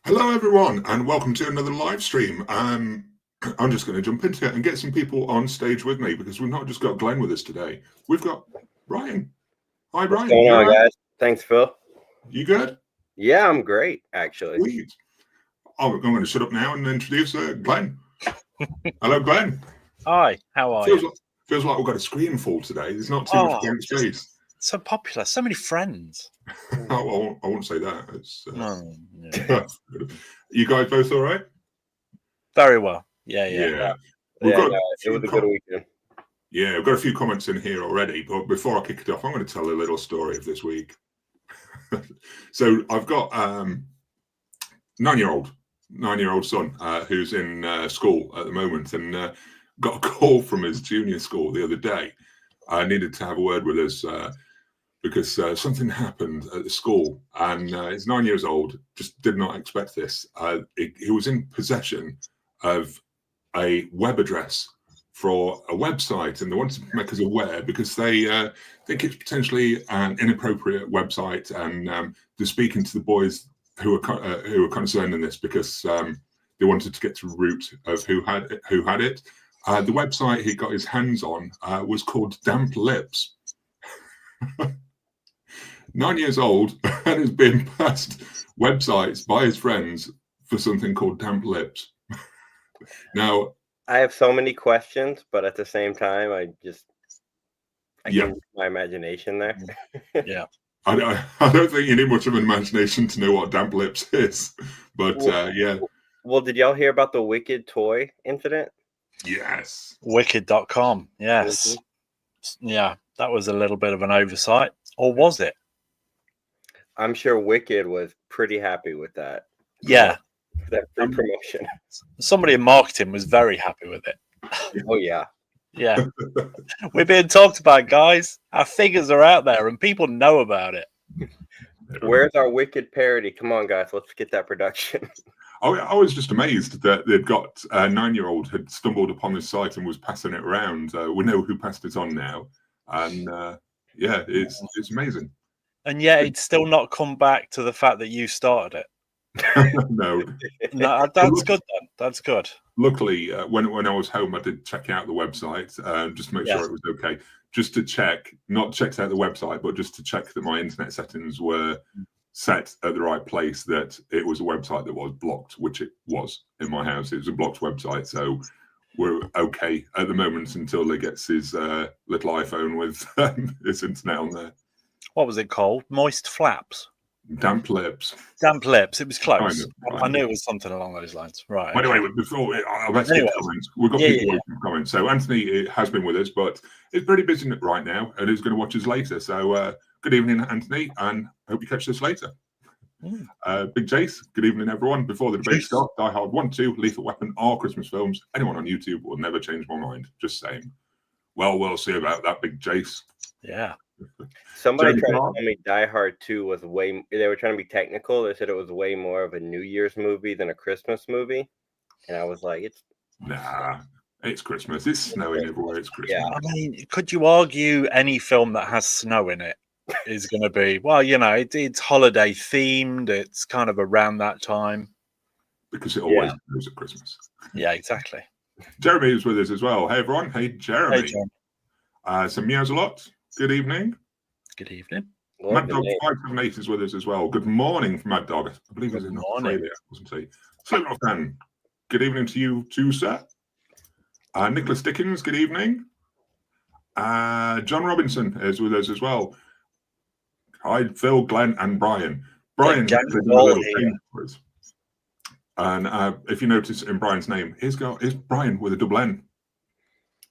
Hello, everyone, and welcome to another live stream. I'm just going to jump into it and get some people on stage with me because we've not just got Glenn with us today. We've got Brian. Hi, Brian. What's going on, guys? Thanks, Phil. You good? Yeah, I'm great, actually. Sweet. I'm going to shut up now and introduce Glenn. Hello, Glenn. Hi, how are you? Feels like we've got a screen full today. There's not too much blank space. So popular, so many friends. I won't say that. It's, No. You guys both all right? Very well. Yeah. It was a good weekend. Yeah, I've got a few comments in here already, but before I kick it off, I'm going to tell a little story of this week. So I've got nine-year-old son who's in school at the moment, and got a call from his junior school the other day. I needed to have a word with us because something happened at the school, and he's 9 years old, just did not expect this. He was in possession of a web address for a website, and they wanted to make us aware because they think it's potentially an inappropriate website, and they're speaking to the boys who are concerned in this because they wanted to get to the root of who had it. The website he got his hands on was called Damp Lips. 9 years old and has been passed websites by his friends for something called Damp Lips. Now, I have so many questions, but at the same time, I can use my imagination there. Yeah. I don't think you need much of an imagination to know what Damp Lips is, but yeah. Well, did y'all hear about the Wicked toy incident? Yes. Wicked.com. Yes. Mm-hmm. Yeah, that was a little bit of an oversight. Or was it? I'm sure Wicked was pretty happy with that. Yeah. That free promotion. Somebody in marketing was very happy with it. Oh, yeah. Yeah. We're being talked about, guys. Our figures are out there and people know about it. Where's our Wicked parody? Come on, guys. Let's get that production. I was just amazed that they'd got a 9-year-old had stumbled upon this site and was passing it around. We know who passed it on now. And yeah, it's amazing. And yet it's still not come back to the fact that you started it. No, that's good then. That's good. Luckily, when I was home, I did check out the website just to make sure it was okay. Just to check, not checked out the website, but just to check that my internet settings were set at the right place, that it was a website that was blocked, which it was in my house. It was a blocked website, so we're okay at the moment until he gets his little iPhone with his internet on there. What was it called? Moist Flaps? Damp Lips. Damp Lips. It was close. Kind of. I knew it was something along those lines. Right. Anyway, before let's get comments. We've got people waiting for comments. So Anthony has been with us, but he's pretty busy right now and he's going to watch us later. So good evening, Anthony, and hope you catch this later. Big Jace, good evening, everyone. Before the debate starts, Die Hard 1, 2, Lethal Weapon are Christmas films. Anyone on YouTube will never change my mind. Just saying. Well, we'll see about that, Big Jace. Yeah. Somebody tried to tell me Die Hard 2 was they were trying to be technical. They said it was way more of a New Year's movie than a Christmas movie. And I was like, Nah, it's Christmas. It's snowing everywhere. It's Christmas. Yeah. I mean, could you argue any film that has snow in it is going to be, well, you know, it's holiday themed. It's kind of around that time. Because it always goes at Christmas. Yeah, exactly. Jeremy is with us as well. Hey, everyone. Hey, Jeremy. Hey, Jeremy. So meows a lot. Good evening. Good evening. Mad Dog 578 is with us as well. Good morning, Mad Dog. I believe he's in Australia, wasn't he? Slipknot fan. Good evening to you too, sir. Nicholas Dickens, good evening. John Robinson is with us as well. Hi, Phil, Glenn, and Brian. Brian did a little thing for us. And if you notice in Brian's name, here's Brian with a double N.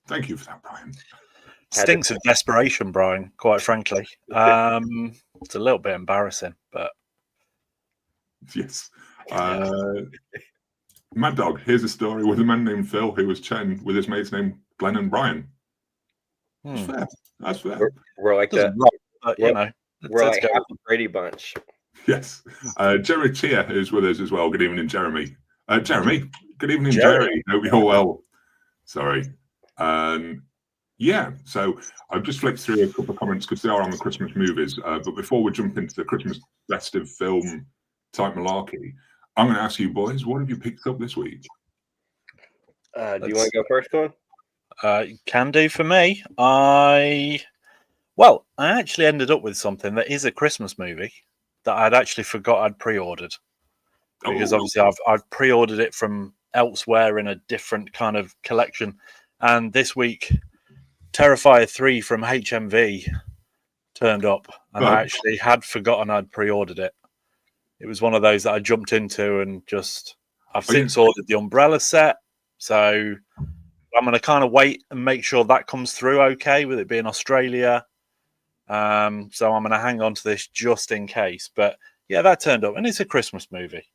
Thank you for that, Brian. Stinks of desperation, Brian, quite frankly. It's a little bit embarrassing, but yes. Mad Dog, here's a story with a man named Phil who was chatting with his mates named Glenn and Brian. That's fair. That's fair. We're like that. But, you know, we're like half the Brady Bunch. Yes. Jerry Chia is with us as well. Good evening, Jeremy. Jeremy, good evening, Jerry. Hope you're well. Sorry. Yeah, so I've just flicked through a couple of comments because they are on the Christmas movies. But before we jump into the Christmas festive film type malarkey, I'm going to ask you boys, what have you picked up this week? Do you want to go first, Colin? Can do for me. I actually ended up with something that is a Christmas movie that I'd actually forgot I'd pre-ordered, because obviously I've pre-ordered it from elsewhere in a different kind of collection, and this week Terrifier 3 from HMV turned up, and I actually had forgotten I'd pre-ordered it. It was one of those that I jumped into, and I've since ordered the Umbrella set, so I'm going to kind of wait and make sure that comes through okay, with it being Australia. So I'm going to hang on to this just in case. But yeah, that turned up, and it's a Christmas movie.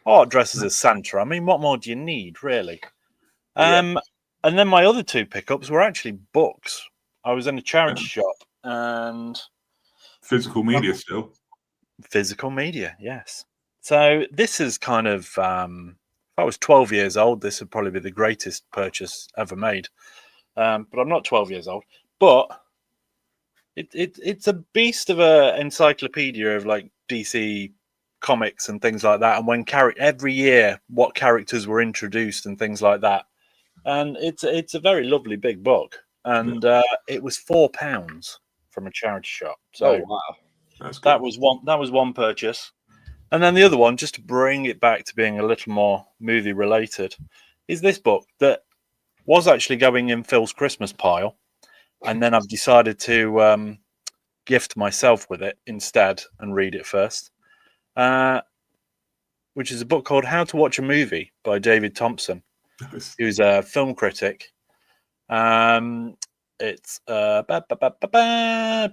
Art dresses as Santa. I mean, what more do you need, really? And then my other two pickups were actually books. I was in a charity shop, and physical media still. Physical media, yes. So this is kind of, if I was 12 years old, this would probably be the greatest purchase ever made. But I'm not 12 years old. But it's a beast of an encyclopedia of like DC comics and things like that, and when every year what characters were introduced and things like that. And it's a very lovely big book, and it was £4 from a charity shop. So wow, that was one purchase. And then the other one, just to bring it back to being a little more movie related, is this book that was actually going in Phil's Christmas pile, and then I've decided to gift myself with it instead and read it first, which is a book called How to Watch a Movie by David Thompson, who's a film critic. It's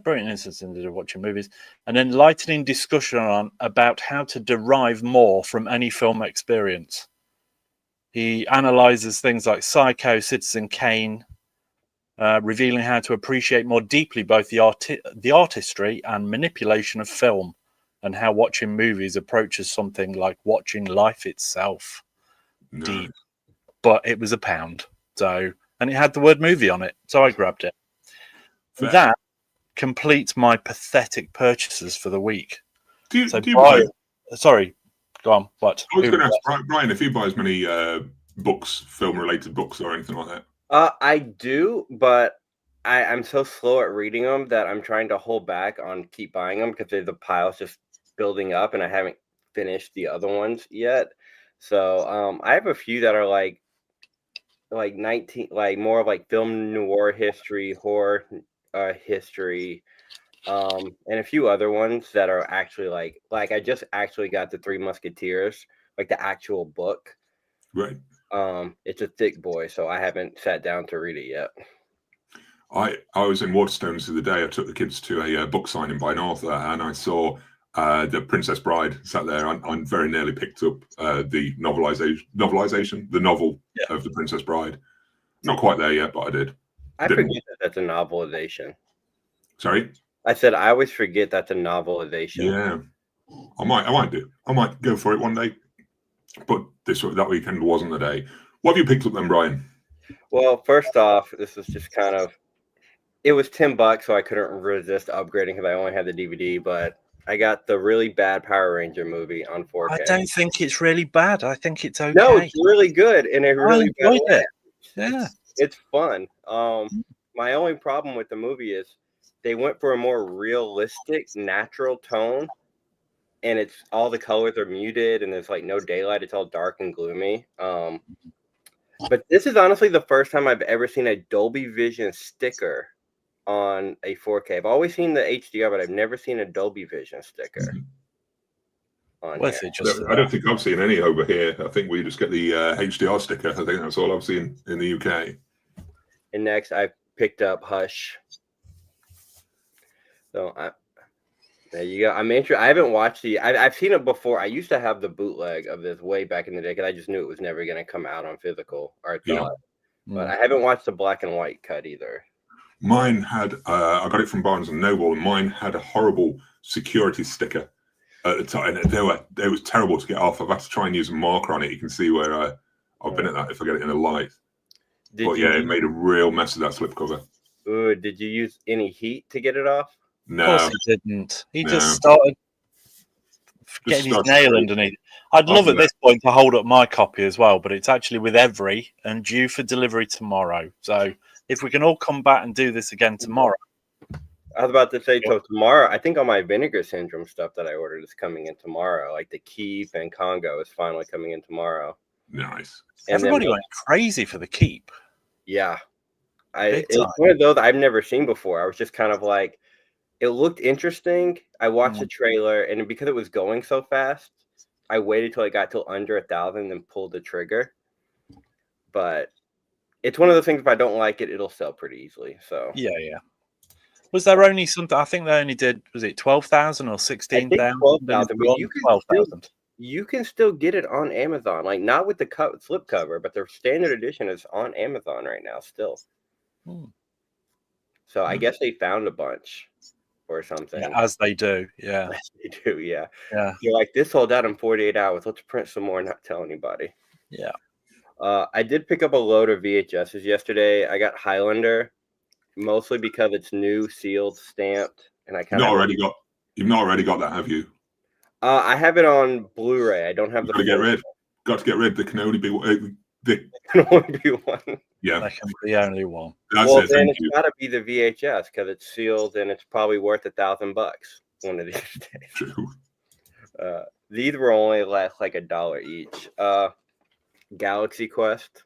brilliant instance into watching movies, and enlightening discussion about how to derive more from any film experience. He analyzes things like Psycho, Citizen Kane, revealing how to appreciate more deeply both the artistry and manipulation of film, and how watching movies approaches something like watching life itself. Deep. But it was £1. And it had the word movie on it, so I grabbed it. Fair. That completes my pathetic purchases for the week. Sorry, go on. What? I was going to ask Brian if you buy as many books, film-related books, or anything like that. I do, but I'm so slow at reading them that I'm trying to hold back on keep buying them because the pile's just building up, and I haven't finished the other ones yet. So I have a few that are like 19, like more of like film noir history, horror history, and a few other ones that are actually like I just actually got the Three Musketeers, like the actual book. Right. It's a thick boy, so I haven't sat down to read it yet. I was in Waterstones the other day. I took the kids to a book signing by an author, and I saw the Princess Bride sat there. I very nearly picked up the novelization, the novel of the Princess Bride. Not quite there yet, but I did. I forget that that's a novelization. Sorry? I said I always forget that's a novelization. Yeah, I might go for it one day, but that weekend wasn't the day. What have you picked up then, Brian? Well, first off, this was just kind of, it was $10, so I couldn't resist upgrading because I only had the DVD, but I got the really bad Power Ranger movie on 4K. I don't think it's really bad. I think it's okay. No, it's really good, and it really enjoyed it. Yeah, it's fun. My only problem with the movie is they went for a more realistic, natural tone, and it's all the colors are muted, and there's like no daylight. It's all dark and gloomy. But this is honestly the first time I've ever seen a Dolby Vision sticker on a 4K. I've always seen the HDR, but I've never seen a Dolby Vision sticker. I don't think I've seen any over here. I think we just get the HDR sticker. I think that's all I've seen in the UK. And next, I picked up Hush. So there you go. I'm interested. I haven't watched I've seen it before. I used to have the bootleg of this way back in the day because I just knew it was never going to come out on physical. Or I thought, but I haven't watched the black and white cut either. Mine had I got it from Barnes and Noble, and mine had a horrible security sticker at the time. And it was terrible to get off. I've had to try and use a marker on it. You can see where I've been at that if I get it in the light. It made a real mess of that slipcover. Ooh, did you use any heat to get it off? No, of course he didn't. He just started getting his start nail to- underneath. I'd love at this point to hold up my copy as well, but it's actually with Every and due for delivery tomorrow. So if we can all come back and do this again tomorrow. I was about to say, so tomorrow, I think all my Vinegar Syndrome stuff that I ordered is coming in tomorrow. Like the Keep and Congo is finally coming in tomorrow. Nice. And Everybody then, went crazy for the Keep. yeah. Big It's time. one of those I've never seen before. I was just kind of like, it looked interesting. I watched the trailer, and because it was going so fast, I waited till it got till under 1,000 and pulled the trigger. But it's one of those things, if I don't like it, it'll sell pretty easily. So Yeah. Was there only something? I think they only did. Was it 12,000 or I 16,000? think 12,000, but you can 12,000. You can still get it on Amazon, like not with the slip cover, but the standard edition is on Amazon right now still. So I guess they found a bunch or something. Yeah, as they do. Yeah. As they do, yeah. Yeah. You're like, this sold out in 48 hours. Let's print some more and not tell anybody. Yeah. I did pick up a load of VHSs yesterday. I got Highlander, mostly because it's new, sealed, stamped, and I kind of You've not already got that, have you? I have it on Blu-ray. I don't have Got to get rid. Got to get rid. There can only be There can only be one. Yeah, That can be the only one. That's well, it. then Thank it's you. got to be the VHS because it's sealed and it's probably worth $1,000 one of these days. True. These were only like $1 each. Galaxy Quest.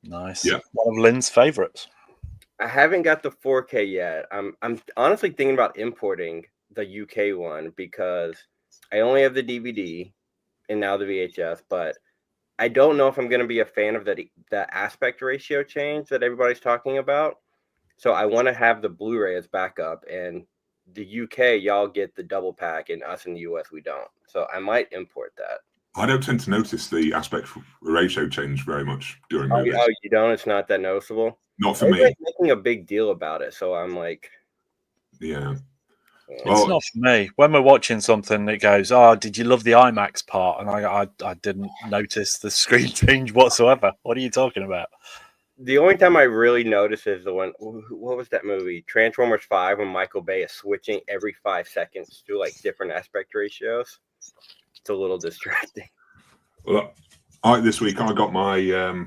Nice. Yeah. One of Lynn's favorites. I haven't got the 4K yet. I'm honestly thinking about importing the UK one because I only have the DVD and now the VHS, but I don't know if I'm going to be a fan of the aspect ratio change that everybody's talking about. So I want to have the Blu-ray as backup, and the UK, y'all get the double pack, and us in the US, we don't. So I might import that. I don't tend to notice the aspect ratio change very much during movies. Oh, you don't? It's not that noticeable? Not for Everybody's me. making a big deal about it, so I'm like... Yeah. It's not for me. When we're watching something, it goes, "Oh, did you love the IMAX part?" And I didn't notice the screen change whatsoever. What are you talking about? The only time I really notice is the one... What was that movie? Transformers 5, when Michael Bay is switching every 5 seconds to like different aspect ratios. It's a little distracting. Well, this week I got my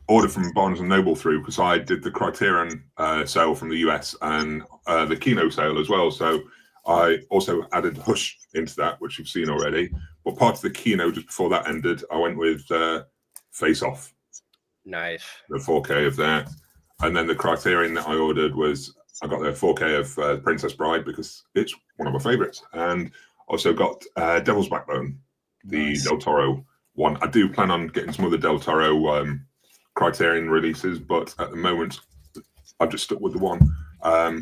order from Barnes & Noble through because I did the Criterion sale from the US and the Kino sale as well. So I also added Hush into that, which you've seen already. But part of the Kino, just before that ended, I went with Face Off. Nice. The 4K of that. And then the Criterion that I ordered was, I got the 4K of Princess Bride because it's one of my favorites. And also got Devil's Backbone, the Del Toro one. I do plan on getting some other Del Toro Criterion releases, but at the moment I've just stuck with the one.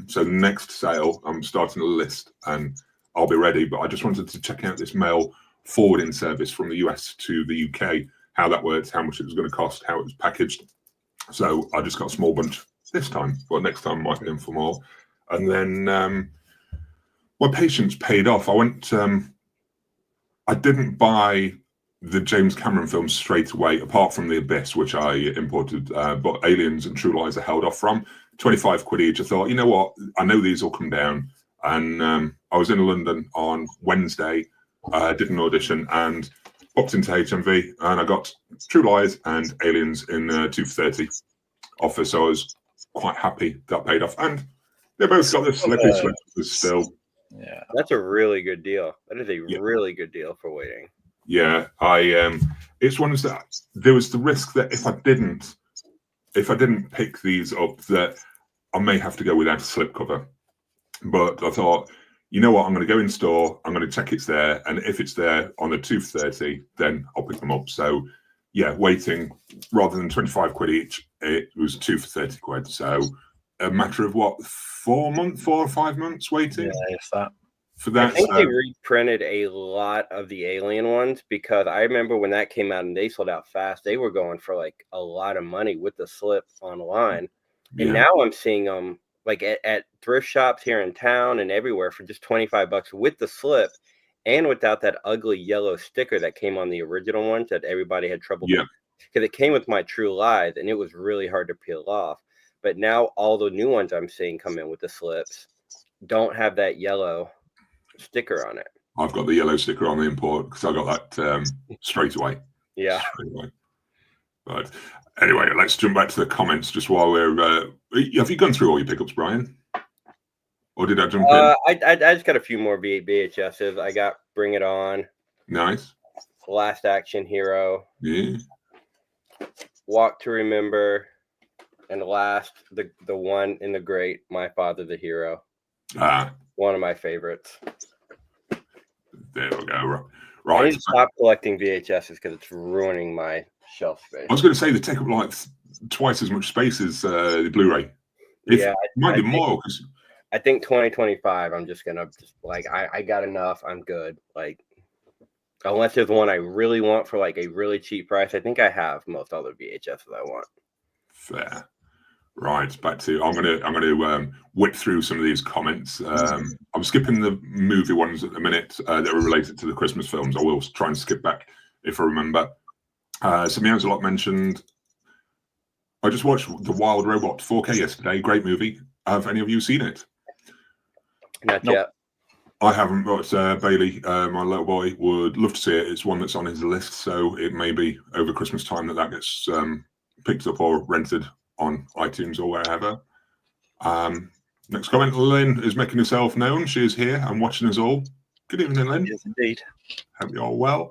So next sale I'm starting a list and I'll be ready, but I just wanted to check out this mail forwarding service from the US to the UK, how that works, how much it was going to cost, how it was packaged. So I just got a small bunch this time, but next time I might be in for more. And then my patience paid off. I didn't buy the James Cameron films straight away, apart from The Abyss, which I imported, but Aliens and True Lies I held off from. 25 quid each. I thought, you know what? I know these will come down. And I was in London on Wednesday, did an audition and popped into HMV and I got True Lies and Aliens in 2 for 30 offer. So I was quite happy that paid off. And they both got the slippy slippers still. Yeah. That's a really good deal. That is a really good deal for waiting. Yeah, it's one that there was the risk that if I didn't pick these up, that I may have to go without a slipcover. But I thought, you know what, I'm going to go in store, I'm going to check it's there, and if it's there on the 2 for 30, then I'll pick them up. So yeah, waiting rather than 25 quid each, it was 2 for 30 quid. So a matter of what, 4 or 5 months waiting? Yeah, if that. For that, I think they reprinted a lot of the Alien ones because I remember when that came out and they sold out fast. They were going for like a lot of money with the slip online, and now I'm seeing them like at thrift shops here in town and everywhere for just $25 with the slip and without that ugly yellow sticker that came on the original ones that everybody had trouble with because it came with my True Lies and it was really hard to peel off. But now all the new ones I'm seeing come in with the slips don't have that yellow sticker on it. I've got the yellow sticker on the import because I got that straight away. Yeah. Straight away. But anyway, let's jump back to the comments just while we're. Have you gone through all your pickups, Brian? Or did I jump in? I just got a few more VHSs. I got Bring It On. Nice. Last Action Hero. Yeah. Walk to Remember. And last, the one in the great, My Father the Hero. One of my favorites. There we go. I need to stop collecting VHSs because it's ruining my shelf space. I was going to say they take up like twice as much space as the Blu-ray. Yeah, might be more. I think 2025. I'm just gonna I got enough. I'm good. Like, unless there's one I really want for like a really cheap price, I think I have most other VHSs I want. Fair. Right, back to I'm gonna whip through some of these comments. I'm skipping the movie ones at the minute that are related to the Christmas films. I will try and skip back if I remember. So Meows a lot mentioned. I just watched The Wild Robot 4K yesterday. Great movie. Have any of you seen it? Not yet. I haven't, but Bailey, my little boy, would love to see it. It's one that's on his list, so it may be over Christmas time that gets picked up or rented on iTunes or wherever. Next comment, Lynn is making herself known. She is here and watching us all. Good evening, Lynn. Yes, indeed. Hope you're all well.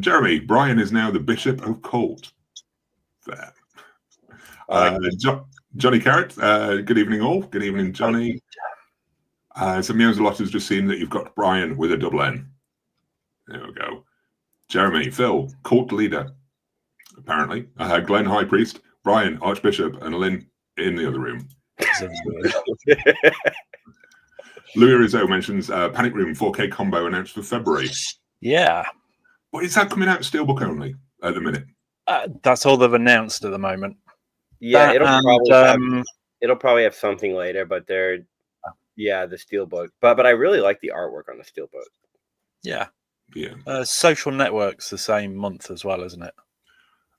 Jeremy, Brian is now the Bishop of Colt. There. Johnny Carrot, good evening all. Good evening, Johnny. So Meows a lot has just seen that you've got Brian with a double N. There we go. Jeremy, Phil, Court leader, apparently. Glenn, High Priest, Brian, Archbishop, and Lynn in the other room. Louis Rizzo mentions Panic Room 4K combo announced for February. Yeah. But is that coming out Steelbook only at the minute? That's all they've announced at the moment. Yeah, it'll probably have something later, but the Steelbook. But I really like the artwork on the Steelbook. Yeah. Yeah. Social Network's the same month as well, isn't it?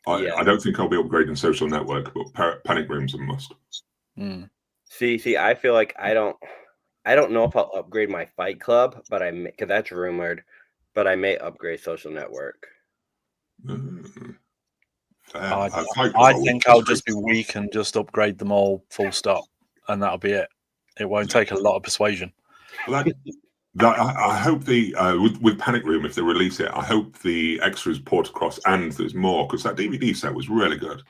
I don't think I'll be upgrading Social Network, but Panic Room's a must. Mm. See, I feel like I don't know if I'll upgrade my Fight Club, but because that's rumored, but I may upgrade Social Network. I think I'll just be weak and just upgrade them all full stop, and that'll be it. It won't take a lot of persuasion. Well, I hope with Panic Room, if they release it, I hope the extras port across and there's more, because that DVD set was really good.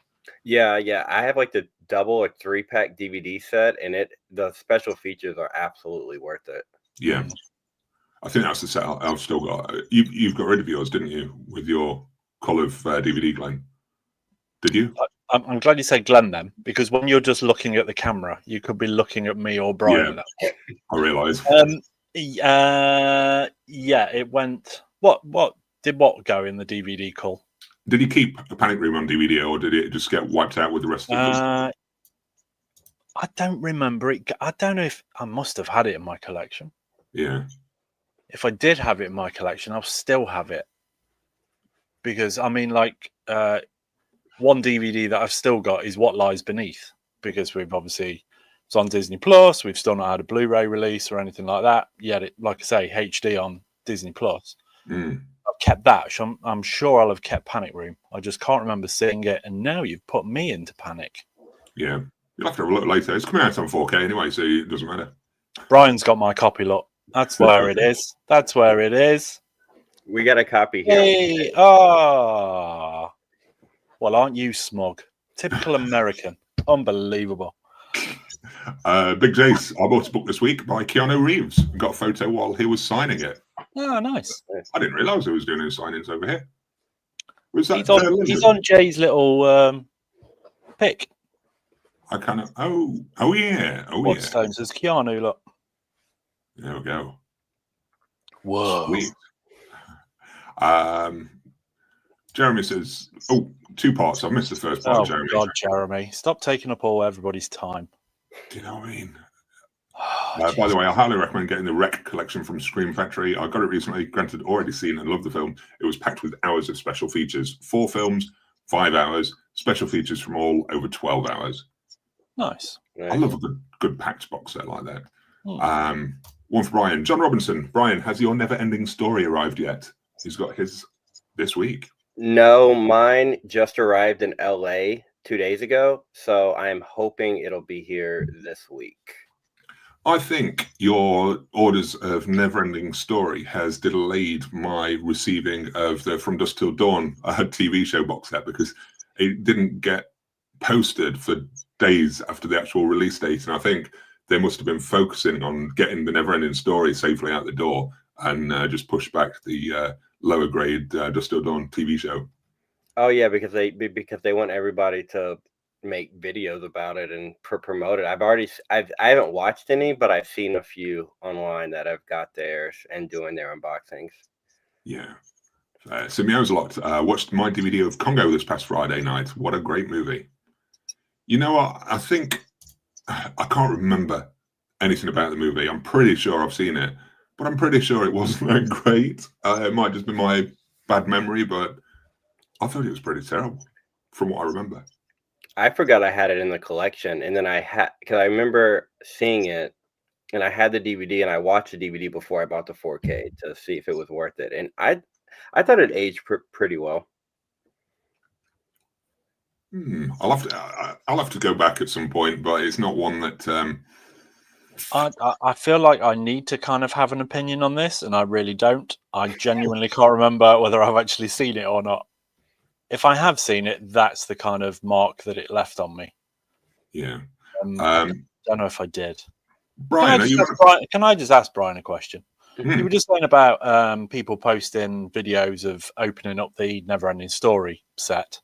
Yeah. I have like the double or 3-pack DVD set, and the special features are absolutely worth it. Yeah, I think that's the set I've still got. You've got rid of yours, didn't you, with your Call of DVD, Glenn? Did you? I'm glad you said Glenn then, because when you're just looking at the camera, you could be looking at me or Brian. Yeah, I realise. It went. What did go in the DVD call? Did he keep a Panic Room on DVD, or did it just get wiped out with the rest of them? I don't remember it. I don't know if I must have had it in my collection. Yeah. If I did have it in my collection, I'll still have it. Because, I mean, one DVD that I've still got is What Lies Beneath. Because it's on Disney Plus. We've still not had a Blu-ray release or anything like that. Yet, like I say, HD on Disney Plus. Mm. I've kept that. I'm sure I'll have kept Panic Room. I just can't remember seeing it. And now you've put me into panic. Yeah. You'll have to have a look later. It's coming out on 4K anyway, so it doesn't matter. Brian's got my copy, look. That's where it is. That's where it is. We got a copy here. Hey, well, aren't you smug? Typical American. Unbelievable. Big Jace, I bought a book this week by Keanu Reeves. Got a photo while he was signing it. Oh, nice. I didn't realise he was doing his signings over here. Was that he's on Jay's little pic. I kind of oh yeah. What's time says Keanu, look. There we go. Whoa. Sweet. Jeremy says, 2 parts. I've missed the first part, Jeremy. God, Jeremy. Stop taking up all everybody's time. Do you know what I mean? By the way, I highly recommend getting the Rec collection from Scream Factory. I got it recently, granted, already seen and loved the film. It was packed with hours of special features. 4 films, 5 hours, special features from all over 12 hours. Nice. I love a good packed box set like that. One for Brian. John Robinson. Brian, has your never-ending story arrived yet? He's got his this week. No, mine just arrived in LA 2 days ago, so I'm hoping it'll be here this week. I think your orders of Neverending Story has delayed my receiving of the From Dusk Till Dawn TV show box set, because it didn't get posted for days after the actual release date, and I think they must have been focusing on getting the Neverending Story safely out the door and just pushed back the lower grade Dusk Till Dawn TV show. Oh yeah, because they want everybody to make videos about it and promote it. I haven't watched any, but I've seen a few online that have got theirs and doing their unboxings. Yeah. Simeo's locked. Watched my DVD of Congo this past Friday night. What a great movie. You know what? I think I can't remember anything about the movie. I'm pretty sure I've seen it, but I'm pretty sure it wasn't that great. It might just be my bad memory, but I thought it was pretty terrible from what I remember. I forgot I had it in the collection, and then because I remember seeing it, and I had the DVD, and I watched the DVD before I bought the 4K to see if it was worth it, and I thought it aged pretty well. I'll have to go back at some point, but it's not one that. I feel like I need to kind of have an opinion on this, and I really don't. I genuinely can't remember whether I've actually seen it or not. If I have seen it, that's the kind of mark that it left on me. Yeah. I don't know if I did. Brian, can I just ask Brian a question? You were just saying about people posting videos of opening up the Neverending Story set.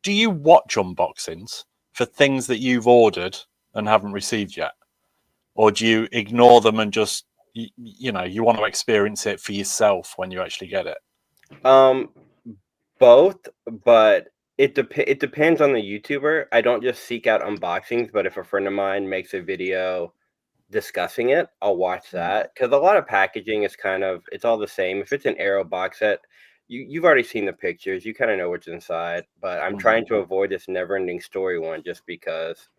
Do you watch unboxings for things that you've ordered and haven't received yet? Or do you ignore them and just, you want to experience it for yourself when you actually get it? Both, but it depends on the YouTuber. I don't just seek out unboxings, but if a friend of mine makes a video discussing it, I'll watch that, because a lot of packaging is it's all the same. If it's an Arrow box set, you've already seen the pictures, you kind of know what's inside, but I'm trying to avoid this Neverending Story one just because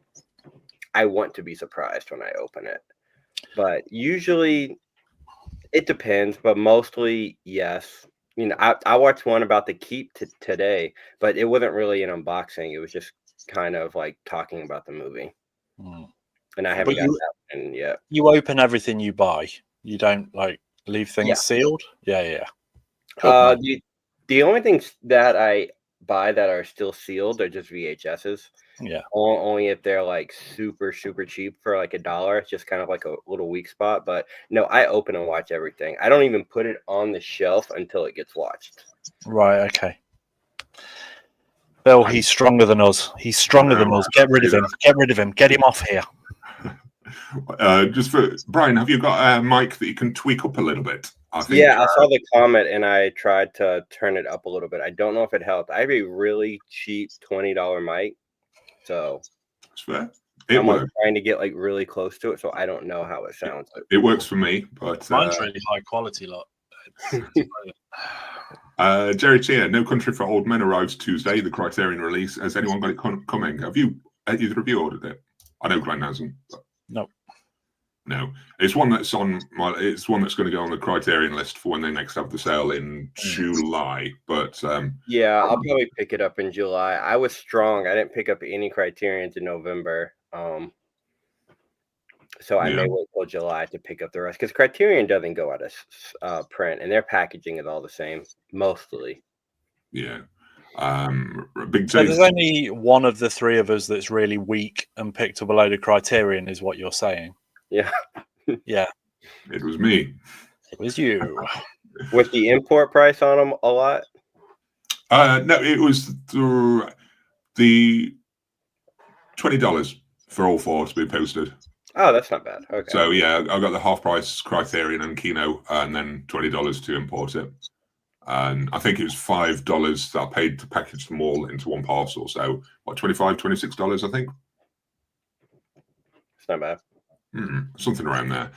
I want to be surprised when I open it. But usually it depends, but mostly yes. I watched one about the Keep today, but it wasn't really an unboxing. It was just kind of like talking about the movie. And I haven't got that one yet. You open everything you buy. You don't leave things sealed. Yeah. The only things that I buy that are still sealed are just VHSs. Yeah. Only if they're super, super cheap for $1. It's just kind of like a little weak spot. But no, I open and watch everything. I don't even put it on the shelf until it gets watched. Right. Okay. Bill, he's stronger than us. He's stronger than us. Get rid of him. Get rid of him. Get him off here. Just for Brian, have you got a mic that you can tweak up a little bit? I saw the comment and I tried to turn it up a little bit. I don't know if it helped. I have a really cheap $20 mic, so that's fair. I'm trying to get really close to it, so I don't know how it sounds. It works for me, but mine's really high quality, lot. Jerry Chia, No Country for Old Men arrives Tuesday, the Criterion release. Has anyone got it coming? Have either of you ordered it? I know Glenn hasn't. But... No, it's one that's on my. It's one that's going to go on the Criterion list for when they next have the sale in July. But I'll probably pick it up in July. I was strong. I didn't pick up any Criterions in November, so I may wait till July to pick up the rest, because Criterion doesn't go out of print, and their packaging is all the same mostly. Yeah. Big so there's only one of the three of us that's really weak and picked up a load of Criterion, is what you're saying. Yeah. Yeah. It was me. It was you. Was the import price on them a lot? No, it was the $20 for all four to be posted. Oh, that's not bad. Okay. So yeah, I got the half price Criterion and Kino, and then $20 to import it. And I think it was $5 that I paid to package them all into one parcel. So what, $25, $26, I think. It's not bad. Something around there.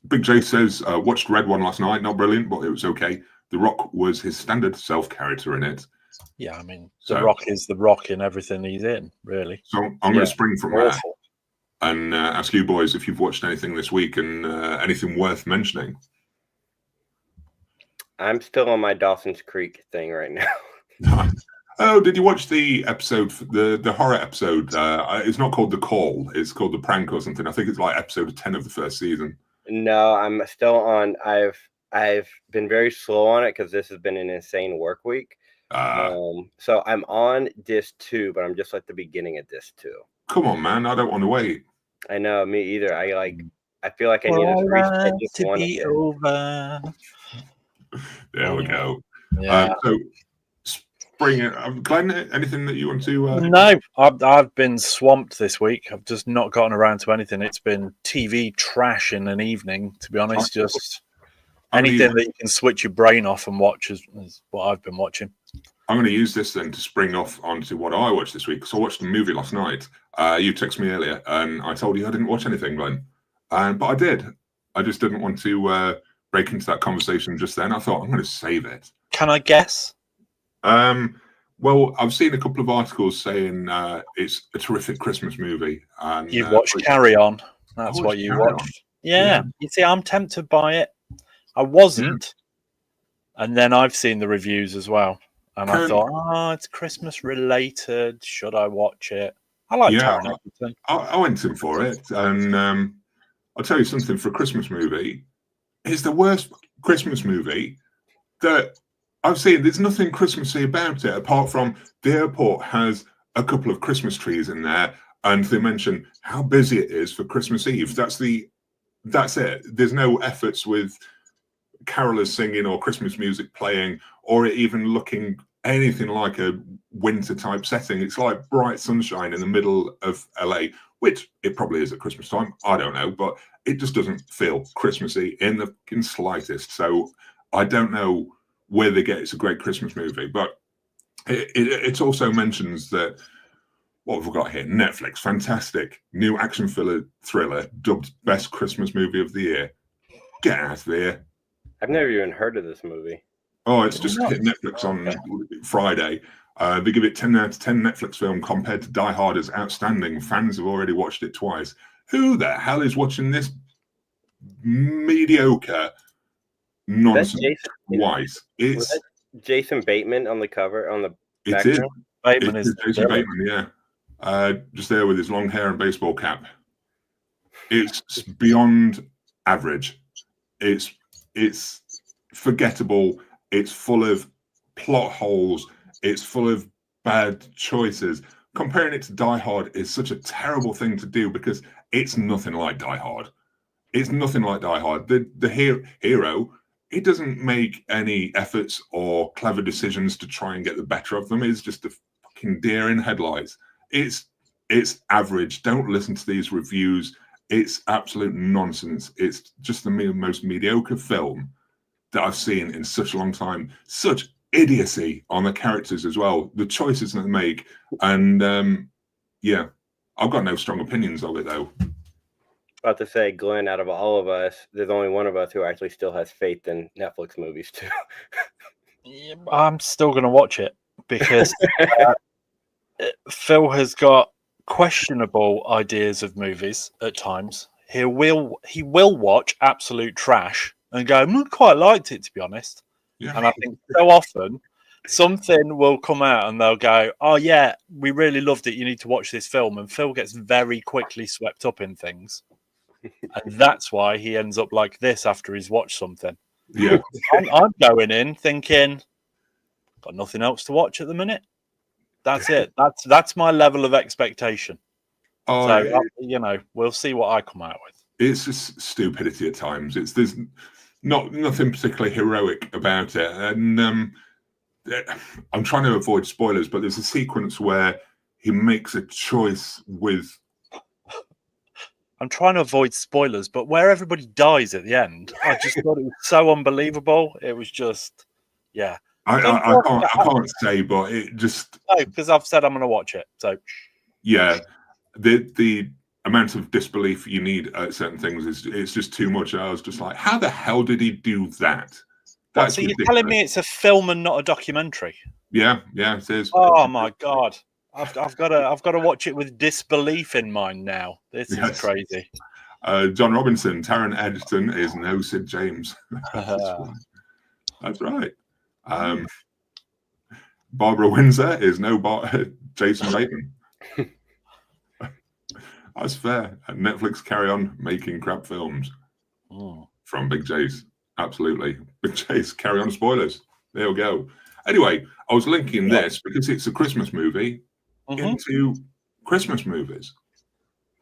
Big J says, watched Red One last night. Not brilliant, but it was okay. The Rock was his standard self-character in it. Yeah, I mean, The Rock is The Rock in everything he's in, really. So I'm going to spring from that. and ask you boys if you've watched anything this week and anything worth mentioning. I'm still on my Dawson's Creek thing right now. Oh, did you watch the episode, the horror episode? It's not called The Call. It's called The Prank or something. I think it's like episode 10 of the first season. No, I'm still on. I've been very slow on it because this has been an insane work week. So I'm on disc 2, but I'm just at the beginning of disc 2. Come on, man! I don't want to wait. I know, me either. I feel like I need to reset just to one be of over. There we go. Yeah. So, spring. Glenn, anything that you want to? No, I've been swamped this week. I've just not gotten around to anything. It's been TV trash in an evening, to be honest. Just anything that you can switch your brain off and watch is what I've been watching. I'm going to use this then to spring off onto what I watched this week. So I watched a movie last night. You texted me earlier, and I told you I didn't watch anything, Glenn. But I did. I just didn't want to break into that conversation just then. I thought I'm going to save it. Can I guess? Well, I've seen a couple of articles saying it's a terrific Christmas movie. And You've watched Carry On. That's what you watched. Yeah. You see, I'm tempted by it. I wasn't. And then I've seen the reviews as well. And I thought, it's Christmas related. Should I watch it? I like Taron Egerton. I went in for it. And I'll tell you something, for a Christmas movie, it's the worst Christmas movie that I've seen. There's nothing Christmassy about it, apart from the airport has a couple of Christmas trees in there, and they mention how busy it is for Christmas Eve. That's it. There's no efforts with carolers singing or Christmas music playing, or it even looking anything like a winter type setting. It's like bright sunshine in the middle of LA, which it probably is at Christmas time. I don't know, but it just doesn't feel Christmassy in the slightest. So I don't know where they get it's a great Christmas movie, but it also mentions that, what have we got here? Netflix, fantastic new action thriller dubbed best Christmas movie of the year. Get out of here. I've never even heard of this movie. Oh, it's just hit Netflix on Friday. They give it 10 out of 10 Netflix film compared to Die Hard as outstanding. Fans have already watched it twice. Who the hell is watching this mediocre nonsense twice? Was that Jason Bateman on the cover, on the background? Bateman is Jason Bateman, yeah. Just there with his long hair and baseball cap. It's beyond average. It's forgettable. It's full of plot holes. It's full of bad choices. Comparing it to Die Hard is such a terrible thing to do because it's nothing like Die Hard. It's nothing like Die Hard. The hero, he doesn't make any efforts or clever decisions to try and get the better of them. It's just a fucking deer in headlights. It's average. Don't listen to these reviews. It's absolute nonsense. It's just the most mediocre film that I've seen in such a long time. Such idiocy on the characters as well. The choices that they make. And I've got no strong opinions of it though. About to say, Glenn, out of all of us, there's only one of us who actually still has faith in Netflix movies too. I'm still going to watch it because Phil has got questionable ideas of movies at times. He will watch absolute trash and go, I quite liked it, to be honest. Yeah. And I think so often something will come out and they'll go, oh yeah, we really loved it, you need to watch this film. And Phil gets very quickly swept up in things. And that's why he ends up like this after he's watched something. Yeah. I'm going in thinking, got nothing else to watch at the minute. That's it. That's my level of expectation. Oh, so we'll see what I come out with. It's just stupidity at times. There's nothing particularly heroic about it, and I'm trying to avoid spoilers, but there's a sequence where he makes a choice with. I'm trying to avoid spoilers, but where everybody dies at the end, I just thought it was so unbelievable. It was just, yeah. I can't say, but it just because I've said I'm going to watch it. So yeah, the amount of disbelief you need at certain things it's just too much. I was just like, how the hell did he do that? So you're telling me it's a film and not a documentary? Yeah, it is. Oh my god! I've got to watch it with disbelief in mind now. This is crazy. John Robinson, Taron Egerton is no Sid James. That's right. Barbara Windsor is no Jason Bateman. That's fair. And Netflix carry on making crap films from Big Jace. Absolutely. Big Jace, carry on spoilers. There we go. Anyway, I was linking this because it's a Christmas movie into Christmas movies.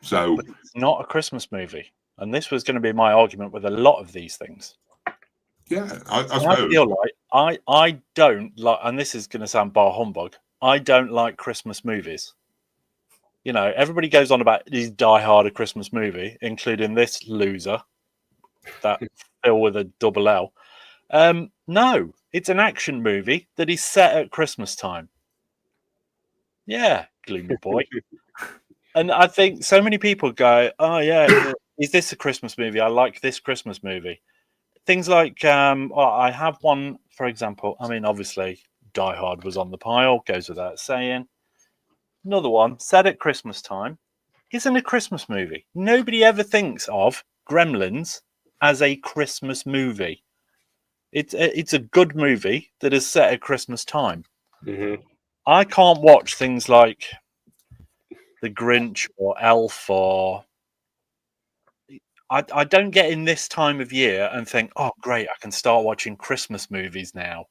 So but it's not a Christmas movie. And this was going to be my argument with a lot of these things. Yeah, I suppose. I feel like I don't like, and this is going to sound bar humbug, I don't like Christmas movies. You know, everybody goes on about these Die Hard a Christmas movie, including this loser, that Phil with a double L. No, it's an action movie that is set at Christmas time. Yeah, gloomy boy. And I think so many people go, oh yeah, is this a Christmas movie? I like this Christmas movie. Things like, I have one, for example, I mean, obviously, Die Hard was on the pile, goes without saying. Another one, set at Christmas time, isn't a Christmas movie. Nobody ever thinks of Gremlins as a Christmas movie. It's a good movie that is set at Christmas time. Mm-hmm. I can't watch things like The Grinch or Elf or... I don't get in this time of year and think, oh, great, I can start watching Christmas movies now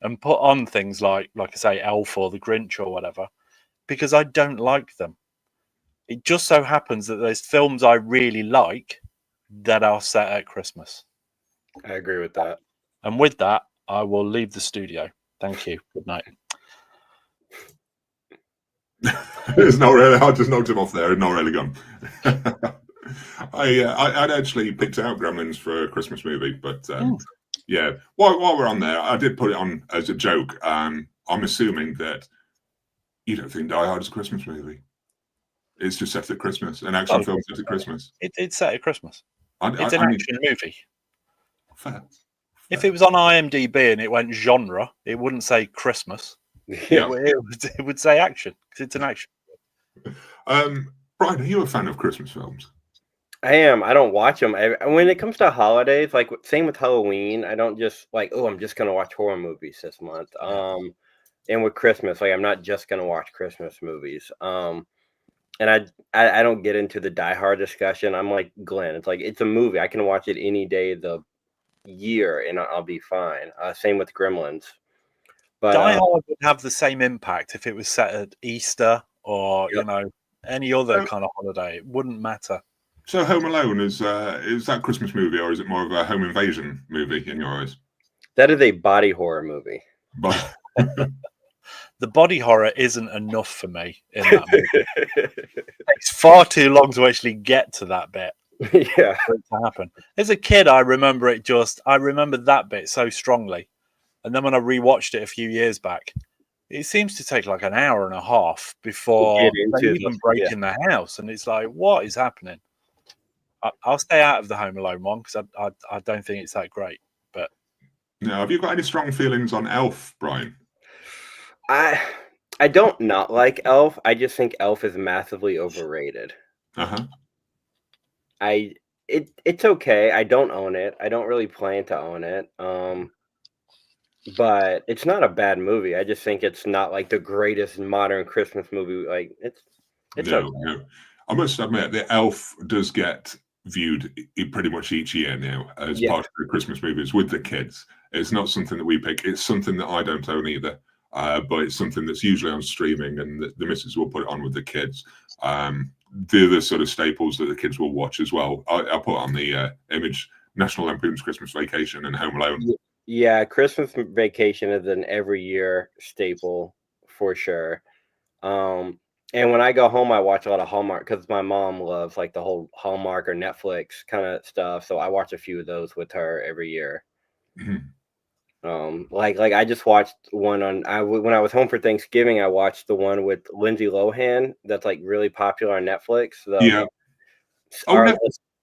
and put on things like I say, Elf or The Grinch or whatever, because I don't like them. It just so happens that there's films I really like that are set at Christmas. I agree with that. And with that, I will leave the studio. Thank you. Good night. It's not really. I just knocked him off there. Not really gone. I'd actually picked out Gremlins for a Christmas movie, but yeah. While we're on there, I did put it on as a joke. I'm assuming that you don't think Die Hard is a Christmas movie. It's just set at Christmas. An action film set at Christmas. It's set at Christmas. It's an action movie. Fair. If it was on IMDb and it went genre, it wouldn't say Christmas. Yeah. It would say action because it's an action. Brian, are you a fan of Christmas films? I am. I don't watch them. When it comes to holidays, like same with Halloween, I don't just like, oh, I'm just gonna watch horror movies this month. And with Christmas, like I'm not just gonna watch Christmas movies. And I don't get into the Die Hard discussion. I'm like Glenn. It's like it's a movie. I can watch it any day of the year and I'll be fine. Same with Gremlins. But Die Hard would have the same impact if it was set at Easter or any other kind of holiday. It wouldn't matter. So Home Alone is that Christmas movie or is it more of a home invasion movie in your eyes? That is a body horror movie. But the body horror isn't enough for me in that movie. It's far too long to actually get to that bit. Yeah, for it to happen. As a kid, I remember that bit so strongly, and then when I rewatched it a few years back, it seems to take like an hour and a half before they even break in the house, and it's like, what is happening? I'll stay out of the Home Alone one because I don't think it's that great. But now, have you got any strong feelings on Elf, Brian? I don't not like Elf. I just think Elf is massively overrated. It's okay. I don't own it. I don't really plan to own it. But it's not a bad movie. I just think it's not like the greatest modern Christmas movie. Like it's okay. No. I must admit the Elf does get viewed pretty much each year now as part of the Christmas movies with the kids. It's not something that we pick. It's something that I don't own either. But it's something that's usually on streaming, and the missus will put it on with the kids. The other sort of staples that the kids will watch as well. I'll put on the image National Lampoon's Christmas Vacation and Home Alone. Yeah, Christmas Vacation is an every year staple for sure. And when I go home, I watch a lot of Hallmark because my mom loves like the whole Hallmark or Netflix kind of stuff. So I watch a few of those with her every year. Like I just watched one when I was home for Thanksgiving. I watched the one with Lindsay Lohan that's like really popular on Netflix.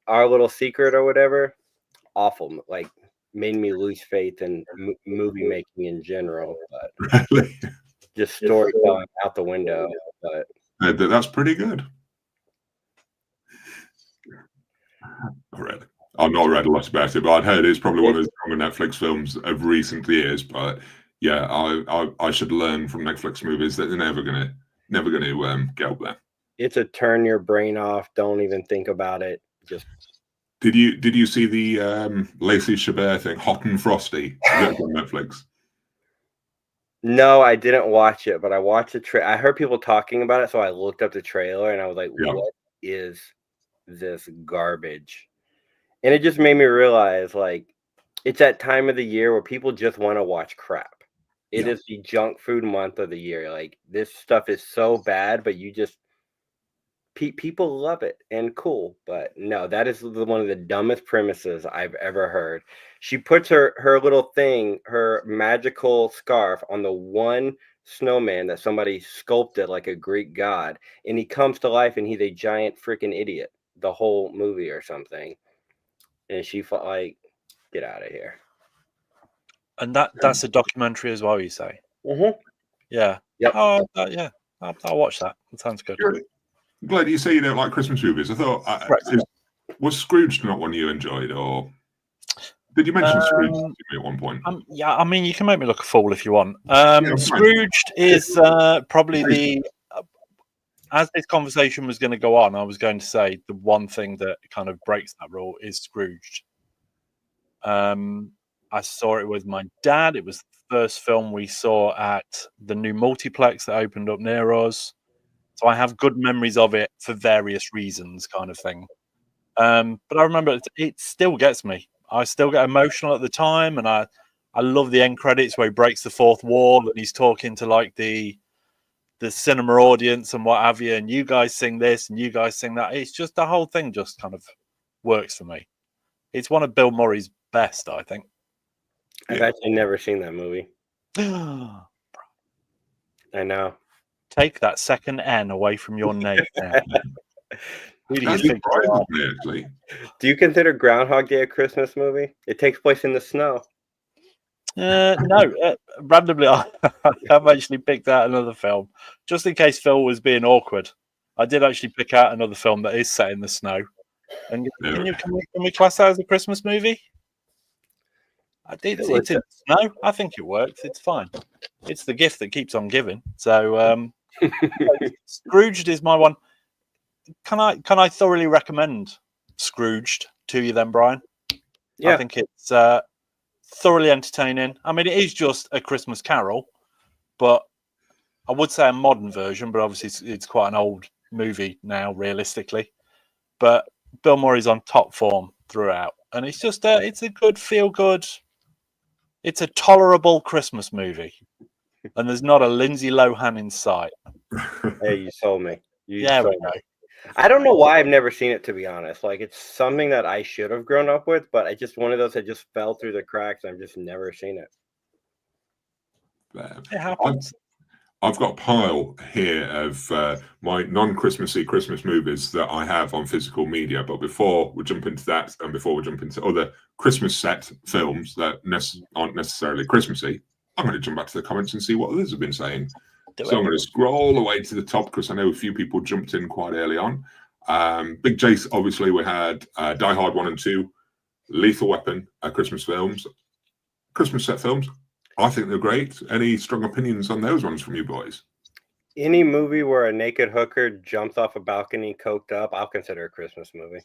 Our Little Secret or whatever. Awful, like made me lose faith in movie making in general. But Really? just storytelling out the window. but That's pretty good. I've not read a lot about it, but I'd heard it's probably one of the stronger Netflix films of recent years. But yeah, I should learn from Netflix movies that they're never gonna get up there. It's a turn your brain off. Don't even think about it. Just did you see the Lacey Chabert thing, Hot and Frosty? That's on Netflix. No, I didn't watch it, but I watched the I heard people talking about it, so I looked up the trailer and I was like, what is this garbage? And it just made me realize, like, it's that time of the year where people just want to watch crap. It is the junk food month of the year. Like, this stuff is so bad, but you just people love it and cool. But no, that is one of the dumbest premises I've ever heard. She puts her little thing, her magical scarf, on the one snowman that somebody sculpted like a Greek god, and he comes to life and he's a giant freaking idiot the whole movie or something. And she like, get out of here. And that's a documentary as well, you say? Mm-hmm. Yeah. Yep. Oh, yeah. I'll watch that. It sounds good. I'm glad you say you don't like Christmas movies. I thought, was Scrooge not one you enjoyed, or did you mention Scrooge to me at one point? Yeah, I mean, you can make me look a fool if you want. Scrooged is probably the... as this conversation was going to go on, I was going to say the one thing that kind of breaks that rule is Scrooged. I saw it with my dad. It was the first film we saw at the new multiplex that opened up near us. So I have good memories of it for various reasons, kind of thing. But I remember it still gets me. I still get emotional at the time, and I love the end credits where he breaks the fourth wall and he's talking to like the cinema audience and what have you, and you guys sing this and you guys sing that. It's just the whole thing just kind of works for me. It's one of Bill Murray's best, I think. I've actually never seen that movie. I know. Take that second N away from your name. Who do you think? Do you consider Groundhog Day a Christmas movie? It takes place in the snow. No, randomly, I've actually picked out another film just in case Phil was being awkward. I did actually pick out another film that is set in the snow. And can we class that as a Christmas movie? It's in the snow. I think it works. It's fine. It's the gift that keeps on giving. So, Scrooged is my one. Can I thoroughly recommend Scrooged to you then, Brian? Yeah. I think it's thoroughly entertaining. I mean, it is just a Christmas Carol, but I would say a modern version, but obviously it's quite an old movie now, realistically. But Bill Murray's on top form throughout, and it's just it's a good feel-good. It's a tolerable Christmas movie, and there's not a Lindsay Lohan in sight. Hey, you sold me. We go. I don't know why I've never seen it, to be honest. Like, it's something that I should have grown up with, but it's just one of those that just fell through the cracks. I've just never seen it. It happens. I've got a pile here of my non-Christmassy Christmas movies that I have on physical media. But before we jump into that, and before we jump into other Christmas set films that aren't necessarily Christmassy, I'm going to jump back to the comments and see what others have been saying. I'm going to scroll all the way to the top because I know a few people jumped in quite early on. Big Jace, obviously, we had Die Hard 1 and 2, Lethal Weapon, Christmas films, Christmas set films. I think they're great. Any strong opinions on those ones from you boys? Any movie where a naked hooker jumps off a balcony coked up, I'll consider a Christmas movie.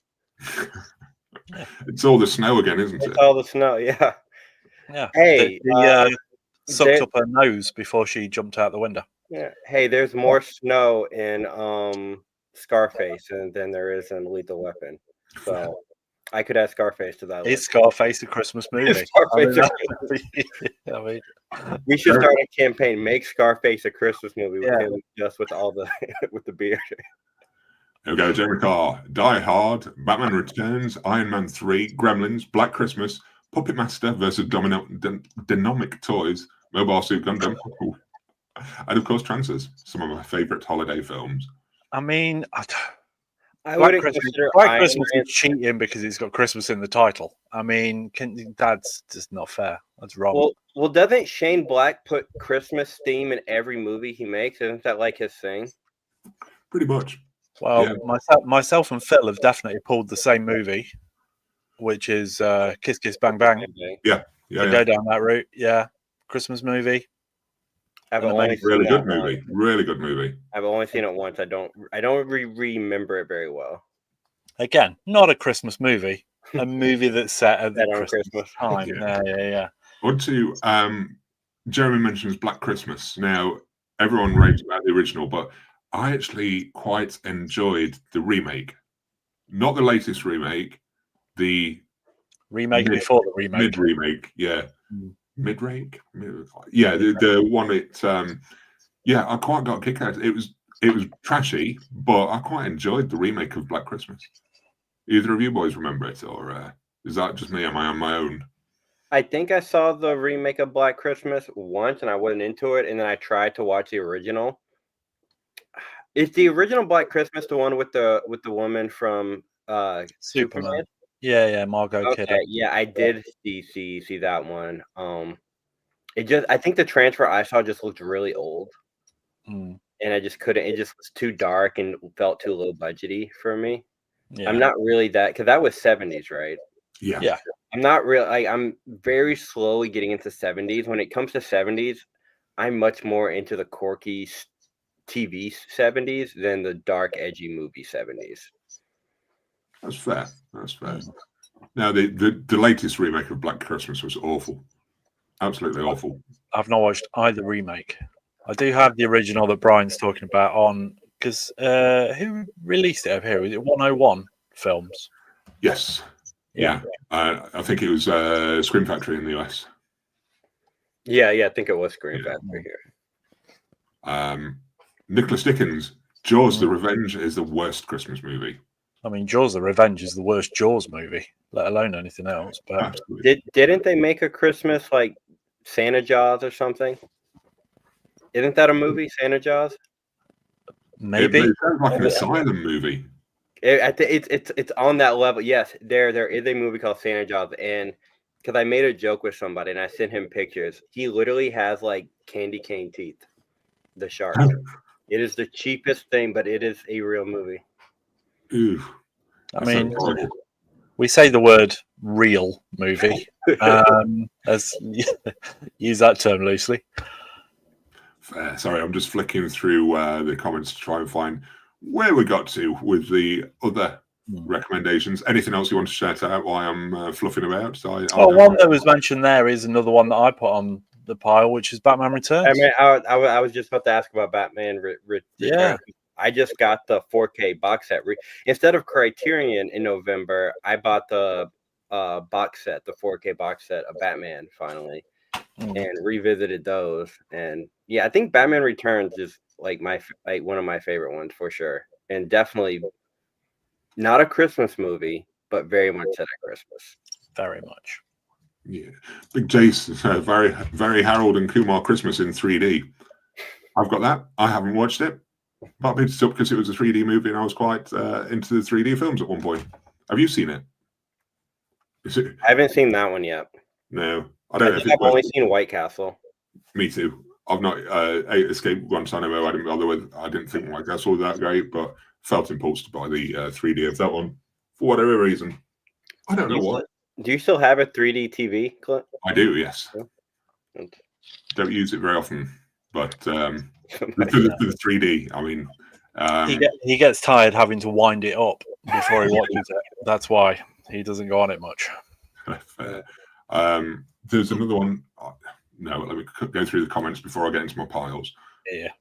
It's all the snow again, isn't it? It's all the snow, yeah. Yeah. Hey, sucked up her nose before she jumped out the window. Yeah. Hey, there's more snow in Scarface than there is in Lethal Weapon. So I could add Scarface to that list. Is Scarface a Christmas movie? We should start a campaign. Make Scarface a Christmas movie with him, just with all the with the beard. Here we go, Jeremy Carr, Die Hard, Batman Returns, Iron Man 3, Gremlins, Black Christmas, Puppet Master versus Dynamic Toys, Mobile Suit Gundam, and of course Trancers, some of my favourite holiday films. I mean, Black Christmas is cheating because it's got Christmas in the title. I mean, that's just not fair. That's wrong. Well, doesn't Shane Black put Christmas theme in every movie he makes? Isn't that like his thing? Pretty much. Well, Yeah. myself and Phil have definitely pulled the same movie, which is Kiss Kiss Bang Bang. Yeah. To go down that route, yeah. Christmas movie. I've only seen really that good movie. Really good movie. I've only seen it once. I don't remember it very well. Again, not a Christmas movie. A movie that's set at the Christmas time. Yeah. Yeah. On to Jeremy mentions Black Christmas. Now, everyone raves about the original, but I actually quite enjoyed the remake. Not the latest remake, the remake before the remake. Mid-remake, yeah. Mid-rake? Yeah, the one it I quite got a kick out. It was trashy, but I quite enjoyed the remake of Black Christmas. Either of you boys remember it, or is that just me? Am I on my own? I think I saw the remake of Black Christmas once, and I wasn't into it. And then I tried to watch the original. Is the original Black Christmas the one with the woman from Superman? Yeah, Margot Kidder. Okay, yeah, I did see that one. I think the transfer I saw just looked really old, and I just couldn't. It just was too dark and felt too low budgety for me. Yeah. I'm not really that, because that was 70s, right? Yeah. I'm not really. I'm very slowly getting into 70s. When it comes to 70s, I'm much more into the quirky TV 70s than the dark, edgy movie 70s. That's fair. Now, the latest remake of Black Christmas was awful. Absolutely awful. I've not watched either remake. I do have the original that Brian's talking about on, because who released it over here? Was it 101 Films? Yes. Yeah. I think it was Scream Factory in the US. Yeah, I think it was Scream Factory here. Nicholas Dickens, Jaws: The Revenge is the worst Christmas movie. I mean, Jaws: The Revenge is the worst Jaws movie, let alone anything else. But didn't they make a Christmas like Santa Jaws or something? Isn't that a movie, Santa Jaws? Maybe. It sounds like an asylum movie. It's on that level. Yes, there is a movie called Santa Jaws, and because I made a joke with somebody and I sent him pictures, he literally has like candy cane teeth. The shark. It is the cheapest thing, but it is a real movie. Ooh, I mean, we say the word "real" movie, as use that term loosely. Sorry, I'm just flicking through the comments to try and find where we got to with the other recommendations. Anything else you want to shout out while I'm fluffing about? One that was mentioned there is another one that I put on the pile, which is Batman Returns. I mean, I was just about to ask about Batman Returns. Yeah. I just got the 4K box set. Instead of Criterion in November, I bought the box set, the 4K box set of Batman finally, and revisited those. And yeah, I think Batman Returns is like one of my favorite ones for sure, and definitely not a Christmas movie, but very much set at Christmas. Very much. Yeah, Big Jason, very, very Harold and Kumar Christmas in 3D. I've got that. I haven't watched it. But I picked it up because it was a 3D movie, and I was quite into the 3D films at one point. Have you seen it? I haven't seen that one yet. No, I don't. I've only seen White Castle. Me too. I've not Escape Guantanamo. I didn't bother with. I didn't think White Castle was that great, but felt impulsed to buy the 3D of that one for whatever reason. I don't know what. Do you still have a 3D TV, Clint? I do, yes. Don't use it very often, but for the 3D, I mean, he gets tired having to wind it up before he watches it. That's why he doesn't go on it much. Fair. There's another one. No, let me go through the comments before I get into my piles. Yeah.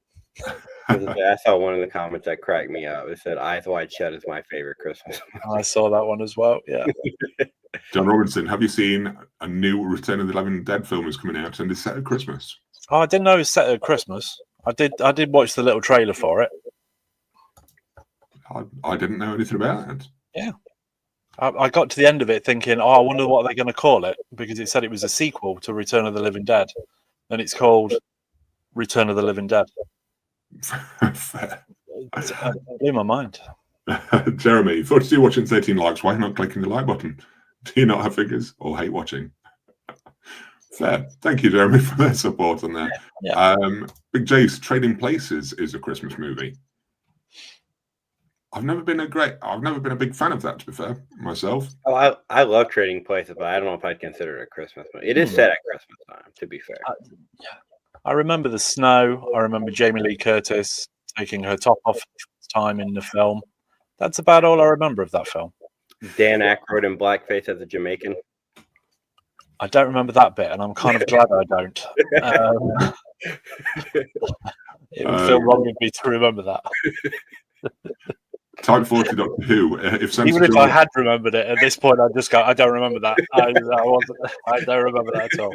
I saw one of the comments that cracked me up. It said, "Eyes Wide Shut is my favorite Christmas." I saw that one as well. Yeah. John Robinson, have you seen a new Return of the Living Dead film is coming out and it's set at Christmas? Oh, I didn't know it was set at Christmas. I did watch the little trailer for it. I didn't know anything about it. Yeah. I got to the end of it thinking, I wonder what they're going to call it, because it said it was a sequel to Return of the Living Dead, and it's called Return of the Living Dead. Fair. It blew my mind. Jeremy, thought to do watching 13 likes. Why not clicking the like button? Do you not have figures or hate watching? Fair. Thank you, Jeremy, for their support on that. Yeah. Big J's Trading Places is a Christmas movie. I've never been a big fan of that, to be fair, myself. Oh, I love Trading Places, but I don't know if I'd consider it a Christmas movie. It is set at Christmas time, to be fair. I remember the snow. I remember Jamie Lee Curtis taking her top off time in the film. That's about all I remember of that film. Dan Aykroyd in blackface as a Jamaican. I don't remember that bit, and I'm kind of glad I don't. It would feel wrong of me to remember that. Type 40 Doctor Who. Even if I had remembered it at this point, I'd just go, I don't remember that. I don't remember that at all.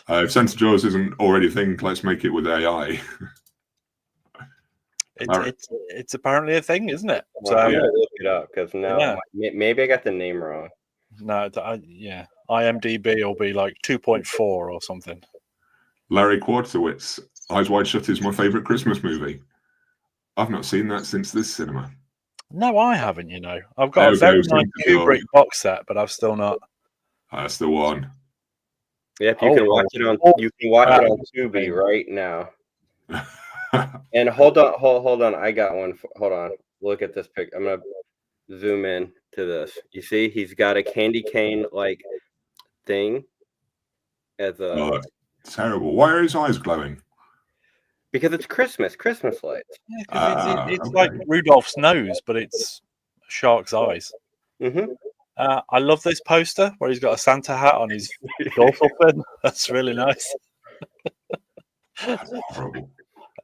If Santa Jaws isn't already a thing, let's make it with AI. It's apparently a thing, isn't it? Well, I'm gonna look it up because now maybe I got the name wrong. No, IMDb will be like 2.4 or something. Larry Quarterwitz, Eyes Wide Shut is my favourite Christmas movie. I've not seen that since this cinema. No, I haven't. I've got a very nice Kubrick box set, but I've still not. That's the one. Yep, you can watch it on Tubi right now. And hold on, I got one. Hold on, look at this pic. I'm gonna zoom in to this. You see, he's got a candy cane like thing as a. Oh, terrible. Why are his eyes glowing? Because it's Christmas lights. Yeah, it's like Rudolph's nose, but it's a shark's eyes. Mm-hmm. I love this poster where he's got a Santa hat on his golf pin. That's really nice. That's horrible.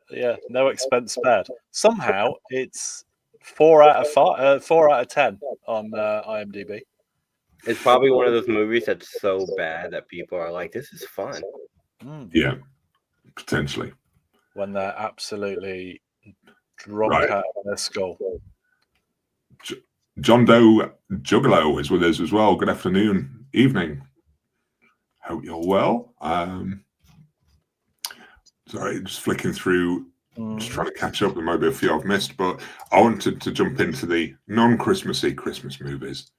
Yeah, no expense spared. Somehow it's 4 out of 10 on IMDb. It's probably one of those movies that's so bad that people are like, "This is fun." Yeah, potentially. When they're absolutely drunk out of their skull. John Doe Juggalo is with us as well. Good afternoon, evening. Hope you're well. Sorry, just flicking through, just trying to catch up. There might be a few I've missed, but I wanted to jump into the non-Christmassy Christmas movies.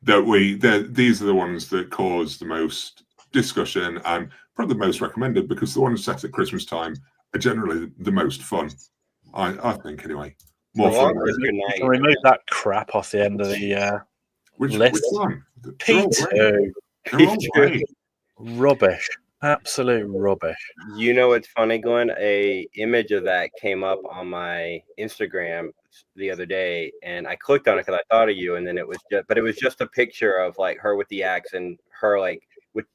These are the ones that cause the most discussion and probably the most recommended, because the ones set at Christmas time are generally the most fun. I think, anyway. More fun. Remove that crap off the end of the list. Which one? P2. P2. Rubbish. Absolute rubbish. You know, it's funny, Glenn. A image of that came up on my Instagram the other day, and I clicked on it because I thought of you, and then it was just a picture of like her with the axe and her like with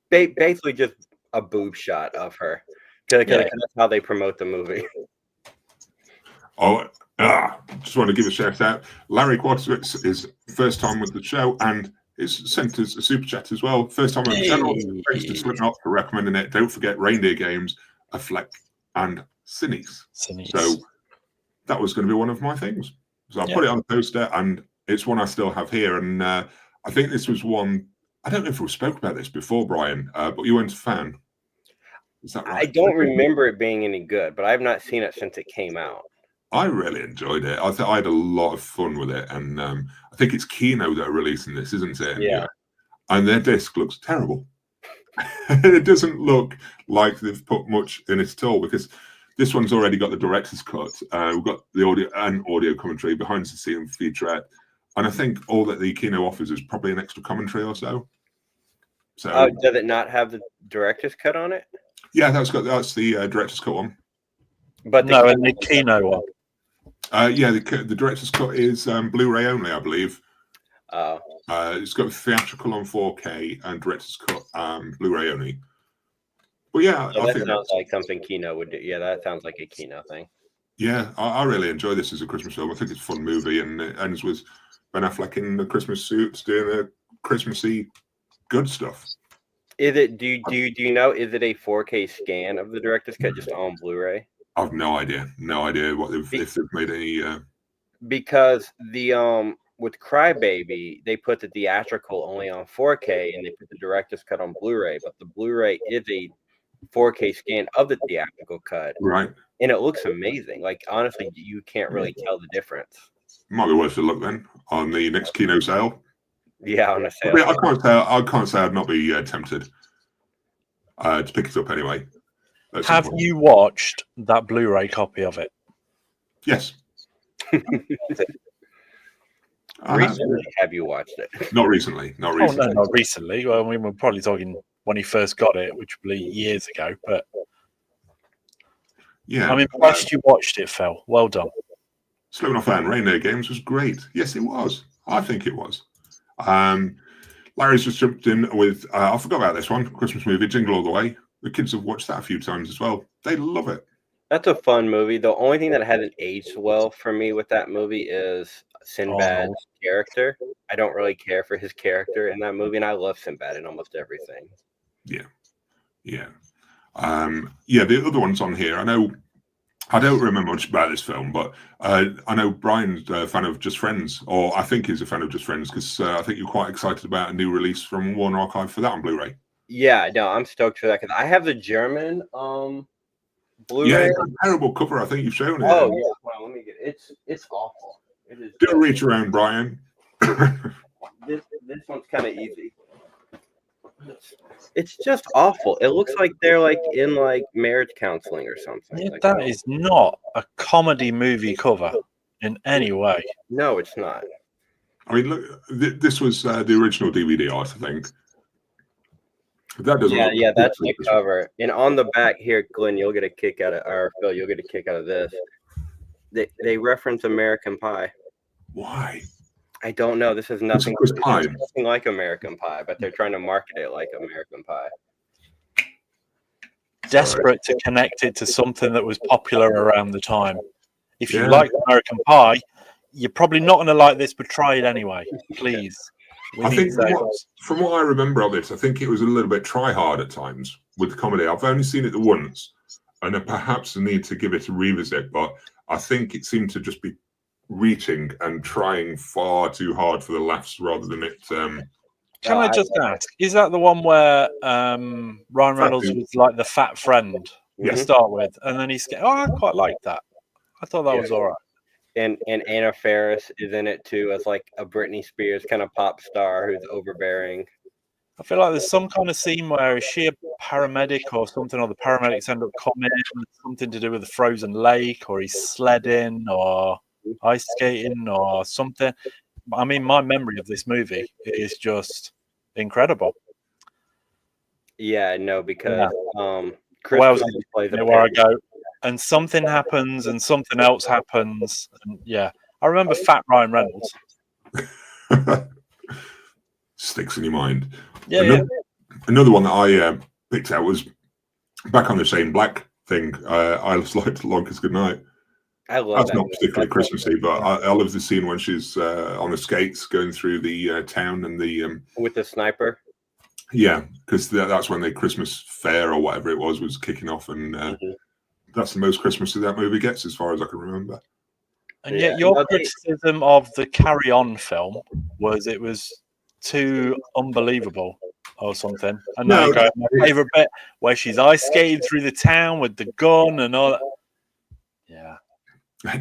basically just a boob shot of her. Because that's how they promote the movie. Just want to give a shout out. Larry Quarterwitz is first time with the show, and it's sent us a super chat as well. First time on the channel. Thanks to Slipknot for recommending it. Don't forget Reindeer Games, A Fleck, and Cines. So that was going to be one of my things. So I put it on the poster, and it's one I still have here. And I think this was one. I don't know if we spoke about this before, Brian, but you weren't a fan. Is that right? I don't remember it being any good, but I've not seen it since it came out. I really enjoyed it. I had a lot of fun with it, and I think it's Kino that are releasing this, isn't it? Yeah. And their disc looks terrible. It doesn't look like they've put much in it at all, because this one's already got the director's cut. We've got the audio commentary, behind the scenes featurette, and I think all that the Kino offers is probably an extra commentary or so. So does it not have the director's cut on it? Yeah, that's the director's cut one. But the Kino one. The director's cut is Blu-ray only, I believe. Oh. It's got theatrical on 4K and director's cut Blu-ray only. But yeah, I think that sounds like something Kino would do. Yeah, that sounds like a Kino thing. Yeah, I really enjoy this as a Christmas film. I think it's a fun movie, and it ends with Ben Affleck in the Christmas suits doing the Christmassy good stuff. Is it? Do you know? Is it a 4K scan of the director's cut just on Blu-ray? I've no idea. No idea if they've made any. Because the with Crybaby, they put the theatrical only on 4K, and they put the director's cut on Blu-ray. But the Blu-ray is a 4K scan of the theatrical cut, right? And it looks amazing. Like, honestly, you can't really tell the difference. Might be worth a look then on the next Kino sale. Yeah, on a sale. I can't say I'd not be tempted to pick it up anyway. Have you watched that Blu-ray copy of it? Yes. Recently, have you watched it? Not recently. Not Oh recently. no, not recently. Well, I mean, we're probably talking when he first got it, which would be years ago. But Yeah. I'm impressed you watched it, Phil. Well done. Slow Enough and Reindeer Games was great. Yes, it was. I think it was. Larry's just jumped in with, I forgot about this one, Christmas movie, Jingle All the Way. The kids have watched that a few times as well. They love it. That's a fun movie. The only thing that hasn't aged well for me with that movie is Sinbad's character. I don't really care for his character in that movie, and I love Sinbad in almost everything. Yeah. The other ones on here, I don't remember much about this film, but I know Brian's a fan of Just Friends, or I think he's a fan of Just Friends, because I think you're quite excited about a new release from Warner Archive for that on Blu-ray. Yeah, no, I'm stoked for that because I have the German Blu-ray. Yeah, it's a terrible cover. I think you've shown it. Oh yeah, well, let me get it. It's awful. It is. Do a reach around, Brian. This one's kind of easy. It's just awful. It looks like they're like in like marriage counseling or something. Yeah, like that is not a comedy movie cover in any way. No, it's not. I mean, look, this was the original DVD art, I think. That doesn't. Yeah, that's the cover. And on the back here, Glenn, you'll get a kick out of, or Phil, you'll get a kick out of this. They reference American Pie. Why? I don't know. This is nothing like American Pie, but they're trying to market it like American Pie. Desperate to connect it to something that was popular around the time. If you like American Pie, you're probably not going to like this, but try it anyway, please. I think from what I remember of it, I think it was a little bit try-hard at times with the comedy. I've only seen it once, and perhaps I need to give it a revisit, but I think it seemed to just be reaching and trying far too hard for the laughs rather than it. Can I just ask, is that the one where Ryan Reynolds was like the fat friend to start with, and then he's I quite liked that. I thought that was all right. And Anna Faris is in it too as like a Britney Spears kind of pop star who's overbearing. I feel like there's some kind of scene where is she a paramedic or something, or the paramedics end up coming, something to do with the frozen lake, or he's sledding or ice skating or something. I mean, my memory of this movie is just incredible. Yeah, no, because Chris plays where I go, and something happens and something else happens. And yeah, I remember Fat Ryan Reynolds. Sticks in your mind. Yeah, another one that I picked out was back on the same Black thing. I liked Long Kiss Goodnight. I love That's not particularly Christmassy, but I love the scene when she's on the skates going through the town and the with the sniper. Yeah, because that's when the Christmas fair or whatever it was kicking off, and that's the most Christmassy that movie gets, as far as I can remember. And yet, your criticism of the Carry On film was it was too unbelievable or something. And now my favorite bit where she's ice skating through the town with the gun and all that. Yeah.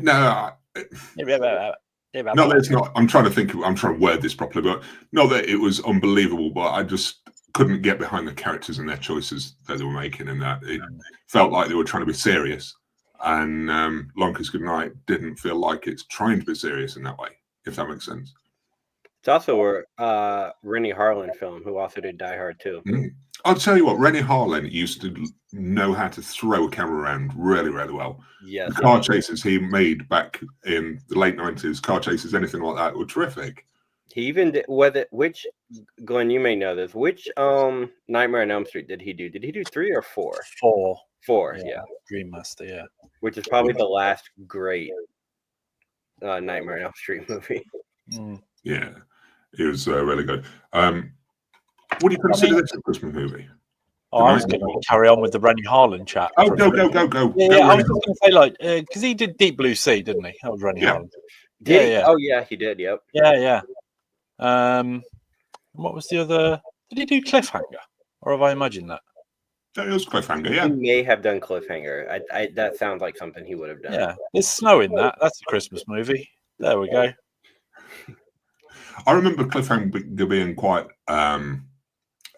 No, that it's not. I'm trying to word this properly, but not that it was unbelievable, but I just couldn't get behind the characters and their choices that they were making, and that it felt like they were trying to be serious. And Long Kiss Goodnight didn't feel like it's trying to be serious in that way, if that makes sense. It's also a Rennie Harlin film, who also did Die Hard too. I'll tell you what, Rennie Harlin used to know how to throw a camera around really, really well. Yes. The car chases he made back in the late 90s, car chases, anything like that, were terrific. He even did, which, Glenn, you may know this, which Nightmare on Elm Street did he do? Did he do 3 or 4? 4. 4, yeah. Dream Master, yeah. Which is probably the last great Nightmare on Elm Street movie. Yeah, it was really good. Would you consider this a Christmas movie? Oh, I was going to carry on with the Rennie Harlin chat. Oh, go. Yeah, I was just going to say, like, because he did Deep Blue Sea, didn't he? That was Rennie Harlin. Yeah. Oh, yeah, he did, yep. Yeah. What was the other? Did he do Cliffhanger? Or have I imagined that? It was Cliffhanger, yeah. He may have done Cliffhanger. That sounds like something he would have done. Yeah, there's snow in that. That's a Christmas movie. There we go. I remember Cliffhanger being quite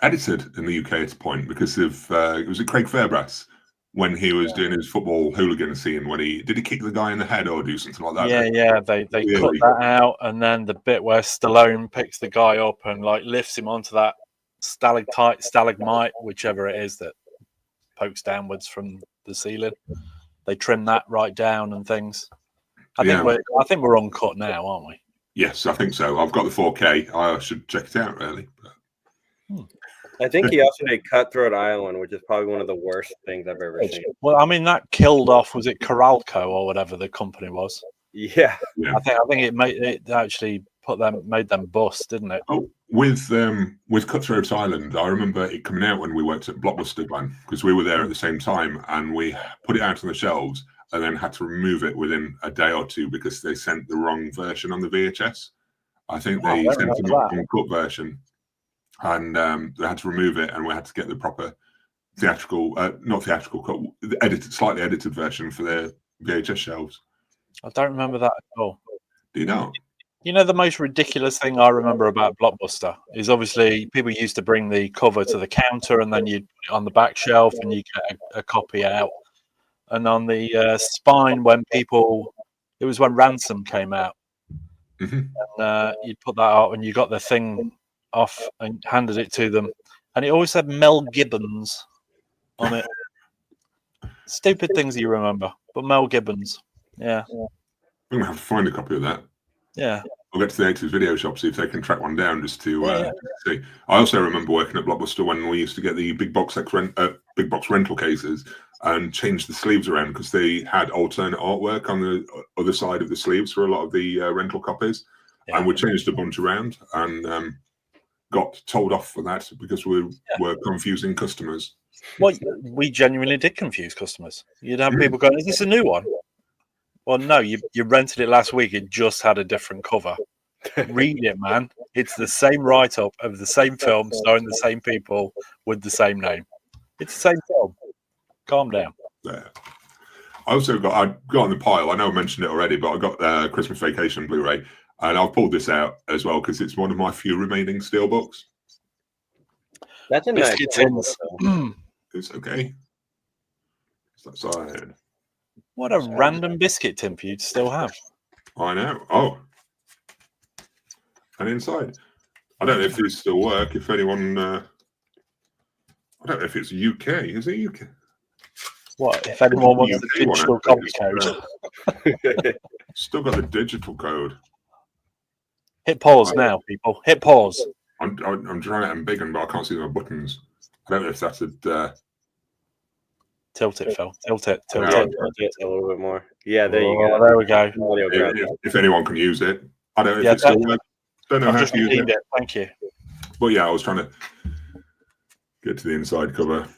edited in the UK at a point because of it was Craig Fairbrass when he was doing his football hooligan scene. When did he kick the guy in the head or do something like that? Yeah. They cut that out, and then the bit where Stallone picks the guy up and like lifts him onto that stalagmite, whichever it is that pokes downwards from the ceiling. They trim that right down and things. I think we're uncut now, aren't we? Yes, I think so. I've got the 4K. I should check it out, really. I think he also did Cutthroat Island, which is probably one of the worst things I've ever seen. Well, I mean, that killed off, was it Coralco or whatever the company was? Yeah. I think it actually made them bust, didn't it? Oh, with Cutthroat Island, I remember it coming out when we worked at Blockbuster, Glenn, because we were there at the same time, and we put it out on the shelves and then had to remove it within a day or two because they sent the wrong version on the VHS. I think they sent an uncut version, and they had to remove it, and we had to get the proper theatrical, not theatrical cut, the slightly edited version for their VHS shelves. I don't remember that at all. Do you know? You know, the most ridiculous thing I remember about Blockbuster is obviously people used to bring the cover to the counter, and then you'd put it on the back shelf and you get a copy out. And on the spine, it was when Ransom came out. Mm-hmm. And you'd put that out and you got the thing off and handed it to them. And it always said Mel Gibbons on it. Stupid things you remember, but Mel Gibbons. Yeah. I'm going to have to find a copy of that. Yeah. I'll get to the 80s video shop, see if they can track one down just to see. I also remember working at Blockbuster when we used to get the big box rental cases and change the sleeves around because they had alternate artwork on the other side of the sleeves for a lot of the rental copies. Yeah. And we changed a bunch around and got told off for that because we were confusing customers. Well, we genuinely did confuse customers. You'd have people going, "Is this a new one?" Well, no, you rented it last week. It just had a different cover. Read it, man. It's the same write-up of the same film, starring the same people with the same name. It's the same film. Calm down. Yeah. I also got on the pile. I know I mentioned it already, but I got Christmas Vacation Blu-ray, and I've pulled this out as well because it's one of my few remaining steelbooks. That's a nice tins. It's okay. It's that side. What a random biscuit tin for you to still have. I know. Oh. And inside. I don't know if these still work. If anyone... I don't know if it's UK. Is it UK? What? If anyone wants the digital copy code. Still got the digital code. Hit pause now, people. Hit pause. I'm trying to embiggen, but I can't see my buttons. I don't know if that's a... Tilt it, Phil. Tilt it a little bit more. Yeah, there you go. There we go. If anyone can use it. I don't know if it's still working. Don't know how to use it. Thank you. But yeah, I was trying to get to the inside cover.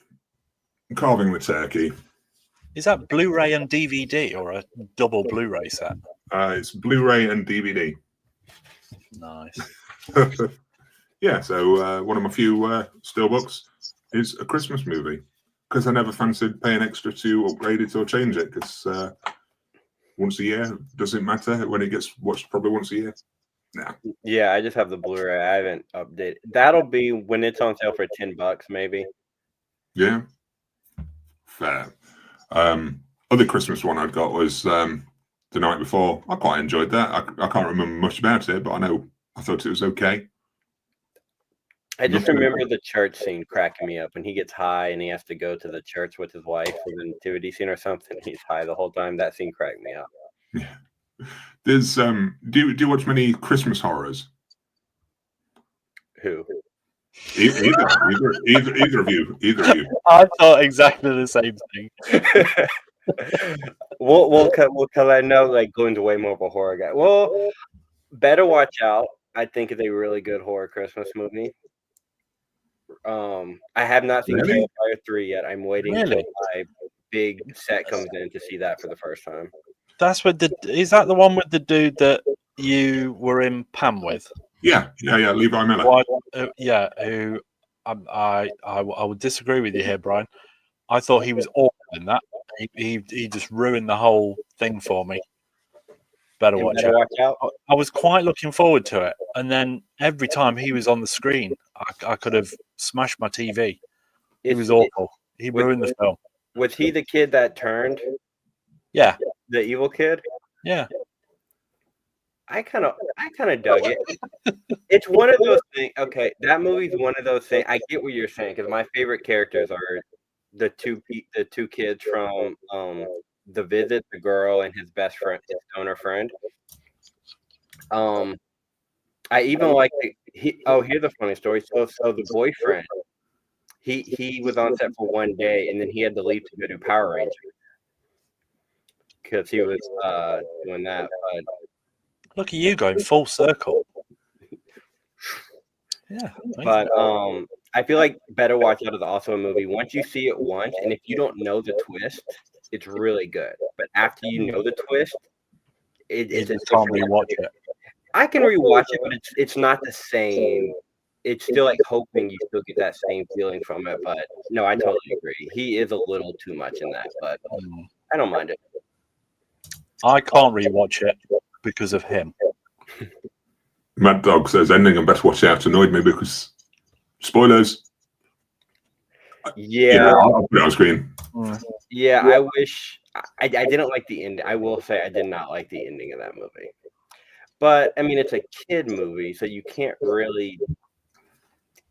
Carving the turkey. Is that Blu-ray and DVD or a double Blu-ray set? It's Blu-ray and DVD. Nice. Yeah, so one of my few steelbooks is a Christmas movie because I never fancied paying extra to upgrade it or change it because once a year doesn't matter when it gets watched probably once a year. Nah. Yeah, I just have the Blu-ray. I haven't updated. That'll be when it's on sale for $10, maybe. Yeah, fair. Other Christmas one I'd got was The Night Before. I quite enjoyed that. I can't remember much about it, but I thought it was okay. I just remember the church scene cracking me up when he gets high and he has to go to the church with his wife for the nativity scene or something. He's high the whole time. That scene cracked me up. Yeah. There's do you watch many Christmas horrors? Who? Either of you. I thought exactly the same thing. We'll I know like Glenn's way more of a horror guy. Well, Better Watch Out, I think, is a really good horror Christmas movie. I have not seen Terrifier 3 yet. I'm waiting until my big set comes in to see that for the first time. That's with is that the one with the dude that you were in Pam with? Yeah, Levi Miller. Who I would disagree with you here, Brian. I thought he was awful in that. He just ruined the whole thing for me. Better watch out. I was quite looking forward to it, and then every time he was on the screen, I could have smashed my TV. It was awful. He ruined the film. Was he the kid that turned? Yeah, The evil kid? yeah. I kind of dug it. It's one of those things. Okay, that movie's one of those things. I get what you're saying because my favorite characters are the two kids from The Visit, the girl and his best friend, his stoner friend. I even like here's a funny story. So the boyfriend, he was on set for one day and then he had to leave to go do Power Rangers because he was doing that. But Look at you going full circle. Yeah. But I feel like Better Watch Out is also a movie. Once you see it once, and if you don't know the twist, it's really good. But after you know the twist, it's a can't different. rewatch it. I can rewatch it, but it's not the same. It's still like hoping you still get that same feeling from it. But no, I totally agree. He is a little too much in that, but I don't mind it. I can't rewatch it because of him. Mad Dog says ending and Best Watch Out annoyed me because spoilers. Yeah, I'll put it on screen. Yeah, I wish I didn't like the end. I will say I did not like the ending of that movie. But I mean, it's a kid movie, so you can't really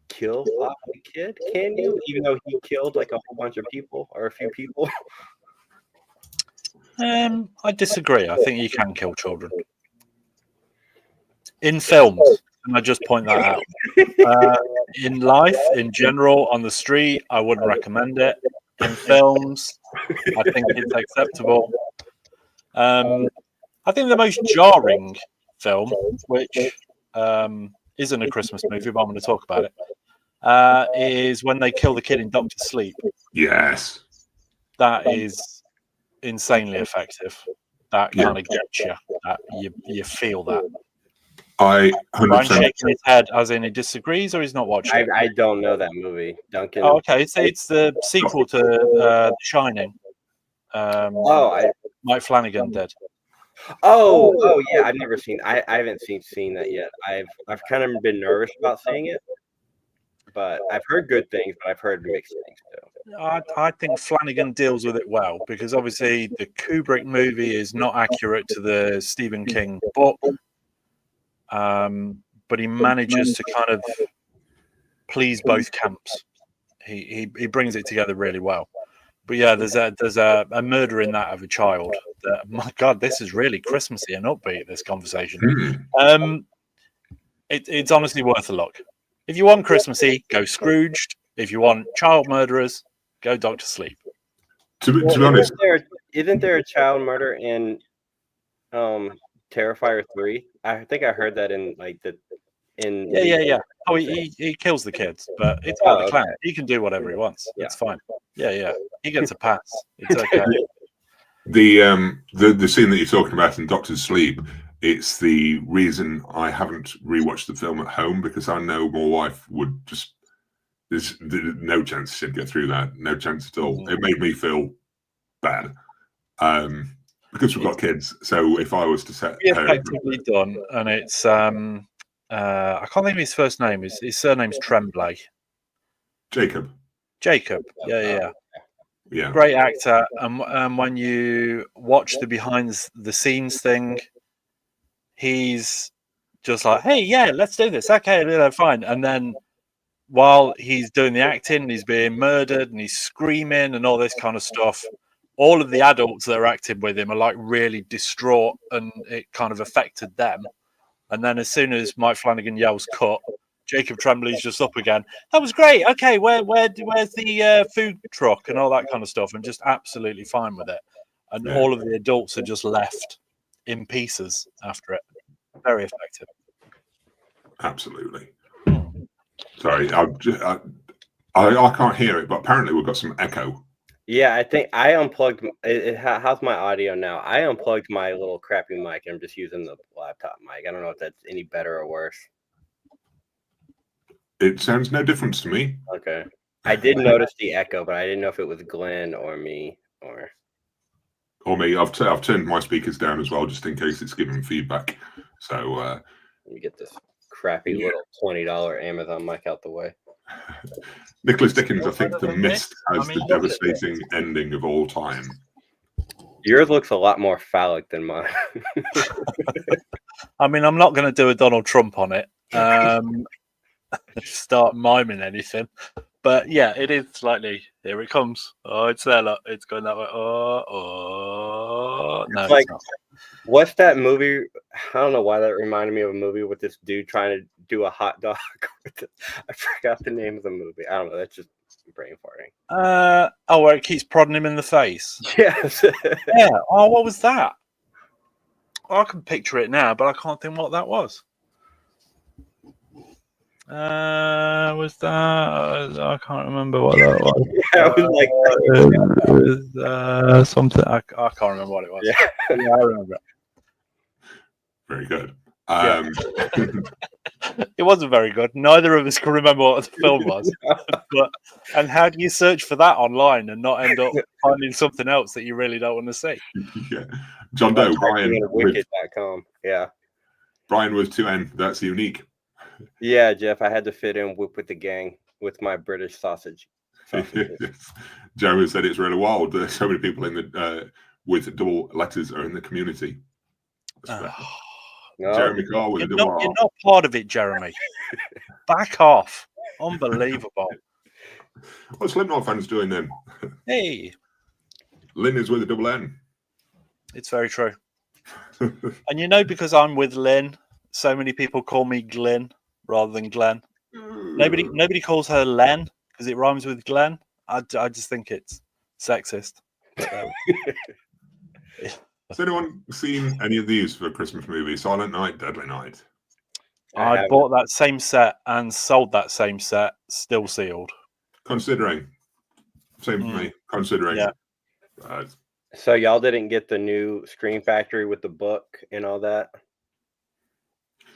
kill off the kid, can you? Even though he killed like a whole bunch of people or a few people. I disagree. I think you can kill children in films. Can I just point that out? In life, in general, on the street, I wouldn't recommend it. In films, I think it's acceptable. I think the most jarring film, which isn't a Christmas movie, but I'm going to talk about it, is when they kill the kid in Doctor Sleep. Yes. That is insanely effective. That kind of gets you. You feel that. I 100%. Brian's shaking his head as in he disagrees or he's not watching it. I don't know that movie, Duncan. Oh, okay. So it's the sequel to The Shining. Mike Flanagan did. Oh yeah, I've never seen. I haven't seen that yet. I've kind of been nervous about seeing it, but I've heard good things, but I've heard mixed things too. I think Flanagan deals with it well because obviously the Kubrick movie is not accurate to the Stephen King book, but he manages to kind of please both camps. He brings it together really well. But yeah, there's a murder in that of a child. My God, this is really Christmassy and upbeat, this conversation. It's honestly worth a look. If you want Christmassy, go Scrooged. If you want child murderers, go Doctor Sleep. To be honest, isn't there a child murder in Terrifier 3? I think I heard that in like the Yeah. Oh, he kills the kids, but it's about the clown. He can do whatever he wants. That's fine. Yeah. He gets a pass. It's okay. The scene that you're talking about in Doctor Sleep, it's the reason I haven't rewatched the film at home because I know my wife would just. There's no chance she'd get through that. No chance at all. It made me feel bad because we've got kids. So if I was to set her effectively done, and it's I can't think of his first name. His surname's Tremblay. Jacob. Yeah. Great actor. And when you watch the behind the scenes thing, he's just like, "Hey, yeah, let's do this. Okay, fine." And then while he's doing the acting, he's being murdered and he's screaming and all this kind of stuff. All of the adults that are acting with him are like really distraught, and it kind of affected them. And then as soon as Mike Flanagan yells "cut," Jacob Tremblay's just up again. That was great. Okay, where's the food truck and all that kind of stuff? And just absolutely fine with it. And all of the adults are just left in pieces after it. Very effective. Absolutely. Sorry, I can't hear it, but apparently we've got some echo. Yeah, I think I unplugged. How's my audio now? I unplugged my little crappy mic, and I'm just using the laptop mic. I don't know if that's any better or worse. It sounds no difference to me. Okay. I did notice the echo, but I didn't know if it was Glenn or me or me. I've turned my speakers down as well, just in case it's giving feedback. So let me get this crappy little $20 Amazon mic out the way. Nicholas Dickens, I think better The than Mist this? has I mean, the look at this. devastating ending of all time. Yours looks a lot more phallic than mine. I mean, I'm not going to do a Donald Trump on it. Start miming anything. But yeah, it is slightly. Here it comes. Oh, it's there. Look, it's going that way. Oh. No, Like, it's not. what's that movie? I don't know why that reminded me of a movie with this dude trying to do a hot dog. I forgot the name of the movie. I don't know. That's just brain farting. Where it keeps prodding him in the face. Yes. Yeah. Oh, what was that? I can picture it now, but I can't think what that was. Was that? I can't remember what that was. Yeah, I was like, It was something. I can't remember what it was. yeah. Yeah, I remember it. Very good. Yeah. It wasn't very good. Neither of us can remember what the film was. And how do you search for that online and not end up finding something else that you really don't want to see? Yeah. John Doe, Brian with Wicked.com. Yeah. Brian with 2N. That's unique. Yeah, Jeff, I had to fit in with the gang with my British sausage. Jeremy said it's really wild. There's so many people in the with double letters are in the community. No. Jeremy Carr with a double R. You're not part of it, Jeremy. Back off. Unbelievable. What's Slipknot fans doing then? Hey. Lynn is with a double N. It's very true. And you know, because I'm with Lynn, so many people call me Glyn rather than Glenn. Nobody calls her Len because it rhymes with Glenn. I just think it's sexist. Has anyone seen any of these for Christmas movies? Silent Night, Deadly Night. I bought that same set and sold that same set, still sealed. Considering. Same for me. Considering. Yeah. So y'all didn't get the new Screen Factory with the book and all that?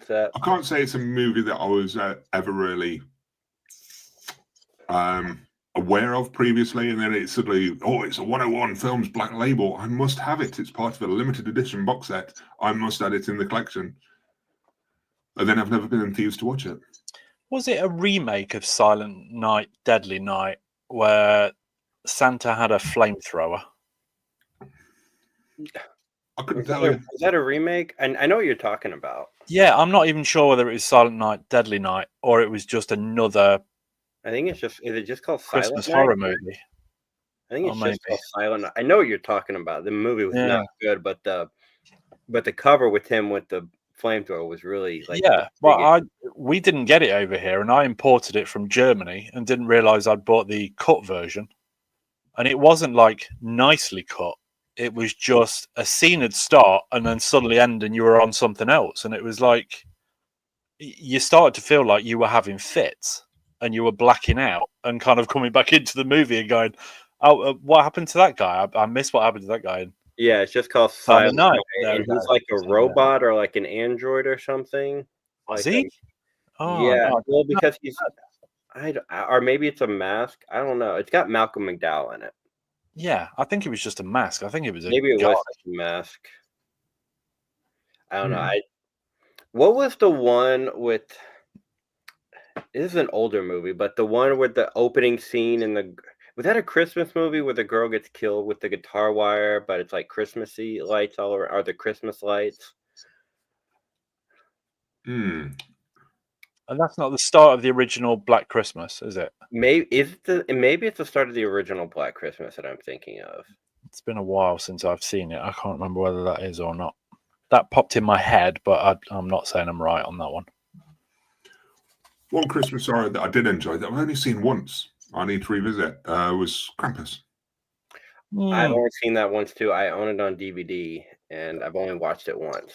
I can't say it's a movie that I was ever really aware of previously, and then it's suddenly, it's a 101 Films Black Label. I must have it. It's part of a limited edition box set. I must add it in the collection. And then I've never been enthused to watch it. Was it a remake of Silent Night, Deadly Night, where Santa had a flamethrower? I couldn't tell you. Is that a remake? And I know what you're talking about. Yeah, I'm not even sure whether it was Silent Night, Deadly Night, or it was just another. I think it's just. Is it just called Christmas Silent horror Night? movie? I think it's just called Silent Night. I know what you're talking about. The movie was not good, but the cover with him with the flamethrower was really like. Yeah, well, we didn't get it over here, and I imported it from Germany and didn't realize I'd bought the cut version, and it wasn't like nicely cut. It was just a scene would start and then suddenly end, and you were on something else, and it was like you started to feel like you were having fits and you were blacking out and kind of coming back into the movie and going, "Oh, what happened to that guy? I missed what happened to that guy." Yeah, it's just called Silent Night. And he's like a robot or like an android or something. Was he? Yeah, well, because he's, or maybe it's a mask. I don't know. It's got Malcolm McDowell in it. Yeah, I think it was just a mask. I think it was maybe it was a mask. I don't know. What was the one with? This is an older movie, but the one with the opening scene and was that a Christmas movie where the girl gets killed with the guitar wire, but it's like Christmassy lights all around, or the Christmas lights? And that's not the start of the original Black Christmas, is it? Maybe it's the start of the original Black Christmas that I'm thinking of. It's been a while since I've seen it. I can't remember whether that is or not. That popped in my head, but I'm not saying I'm right on that one. One Christmas horror that I did enjoy that I've only seen once, I need to revisit, was Krampus. I've only seen that once too. I own it on DVD, and I've only watched it once.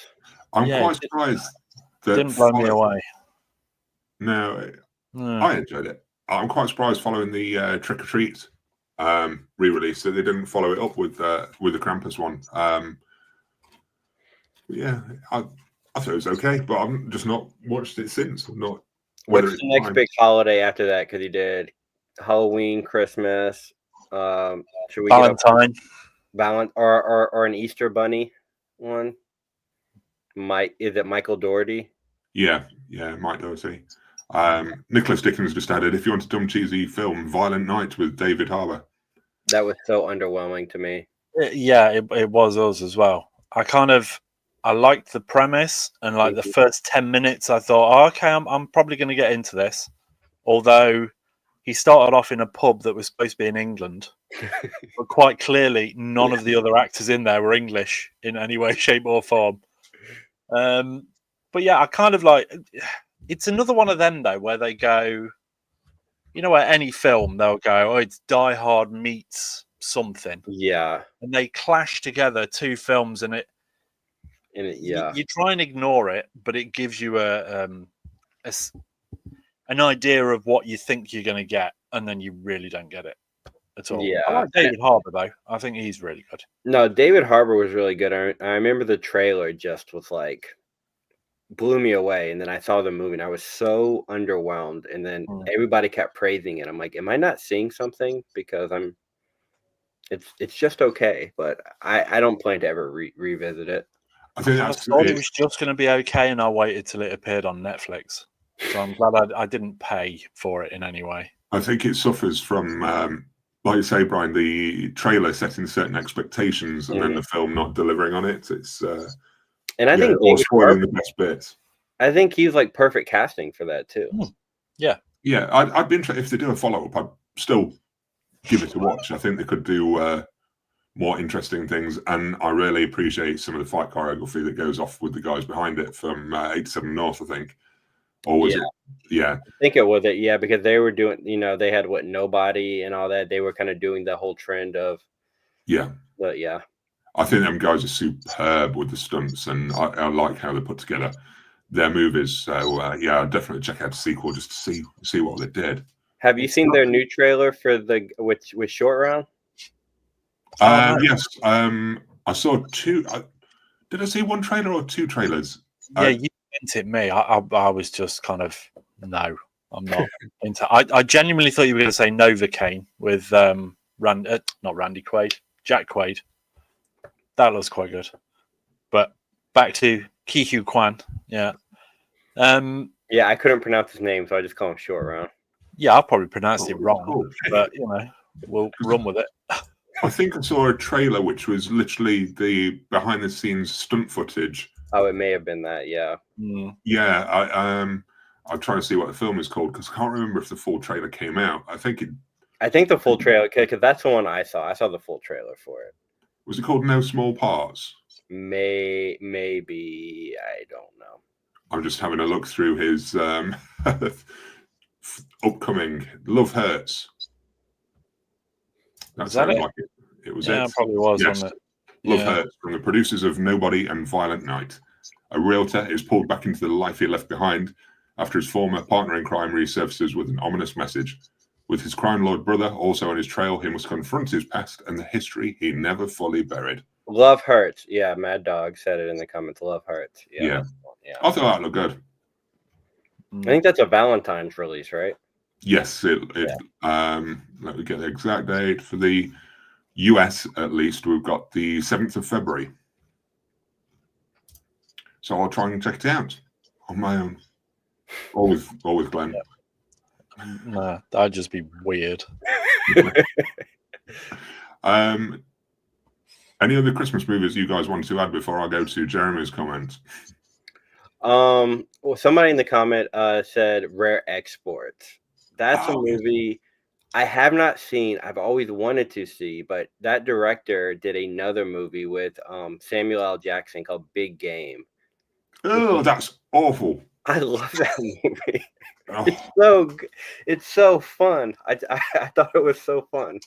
I'm quite surprised that didn't blow me away. No, I enjoyed it. I'm quite surprised following the Trick or Treat re-release that they didn't follow it up with the Krampus one. Yeah, I thought it was okay, but I've just not watched it since. Not. What's the next big holiday after that? Because he did Halloween, Christmas. Should we Valentine? Or an Easter Bunny one? Is it Michael Dougherty? Yeah, Mike Dougherty. Nicholas Dickens just added, if you want a dumb cheesy film, Violent Night with David Harbour. That was so underwhelming to me. It was us as well. I liked the premise, and like the first 10 minutes, I thought, oh, okay, I'm probably going to get into this. Although he started off in a pub that was supposed to be in England, but quite clearly, none of the other actors in there were English in any way, shape, or form. But yeah, I kind of like. It's another one of them though, where they go, you know, at any film they'll go, oh, it's Die Hard meets something, Yeah, and they clash together two films, and you try and ignore it, but it gives you an idea of what you think you're going to get, and then you really don't get it at all. Yeah, I like David Harbour though. I think he's really good. No, David Harbour was really good. I remember the trailer just was like blew me away, and then I saw the movie and I was so underwhelmed, and then everybody kept praising it. I'm like, am I not seeing something? Because it's just okay, but I don't plan to ever revisit it. I think I thought it was just going to be okay, and I waited till it appeared on Netflix. So I'm glad I didn't pay for it in any way. I think it suffers from, like you say, Brian, the trailer setting certain expectations and then the film not delivering on it. It's and I think or spoiling the best bits. I think he's like perfect casting for that too. Yeah. I'd be interested if they do a follow up. I'd still give it a watch. I think they could do more interesting things, and I really appreciate some of the fight choreography that goes off with the guys behind it from 87 North, I think. Or was it? Yeah, I think it was it. Yeah, because they were doing, they had Nobody and all that. They were kind of doing the whole trend of. Yeah. But yeah. I think them guys are superb with the stunts, and I like how they put together their movies. So yeah, I'd definitely check out the sequel just to see what they did. Have you seen their new trailer for with Short Round? Yes. I saw two. Did I see one trailer or two trailers? Yeah, you sent it me. I was just kind of no, I'm not into. I genuinely thought you were going to say Novocaine with not Randy Quaid, Jack Quaid. That looks quite good. But back to Ke Huy Quan. Yeah. Yeah, I couldn't pronounce his name, so I just call him Short Round. Yeah, I'll probably pronounce it wrong, cool. But we'll run with it. I think I saw a trailer which was literally the behind the scenes stunt footage. Oh, it may have been that, yeah. Yeah, I'm trying to see what the film is called because I can't remember if the full trailer came out. I think the full trailer, because that's the one I saw. I saw the full trailer for it. Was it called No Small Parts? Maybe, I don't know. I'm just having a look through his upcoming Love Hurts. That sounded like it. It was it. Probably was, yes. Wasn't it? Love Hurts, from the producers of Nobody and Violent Night. A realtor is pulled back into the life he left behind after his former partner in crime resurfaces with an ominous message. With his crime lord brother also on his trail, he must confront his past and the history he never fully buried. Love Hurts. Yeah, Mad Dog said it in the comments. Love Hurts. Yeah. I thought that looked good. I think that's a Valentine's release, right? Yes. Let me get the exact date. For the US, at least, we've got the 7th of February. So I'll try and check it out on my own. Always Glenn. Yeah. No, that'd just be weird. Any other Christmas movies you guys want to add before I go to Jeremy's comments? Well, somebody in the comment said Rare Exports. That's a movie I have not seen. I've always wanted to see, but that director did another movie with Samuel L. Jackson called Big Game. Oh, that's awful. I love that movie. Oh. It's so good. It's so fun. I thought it was so fun.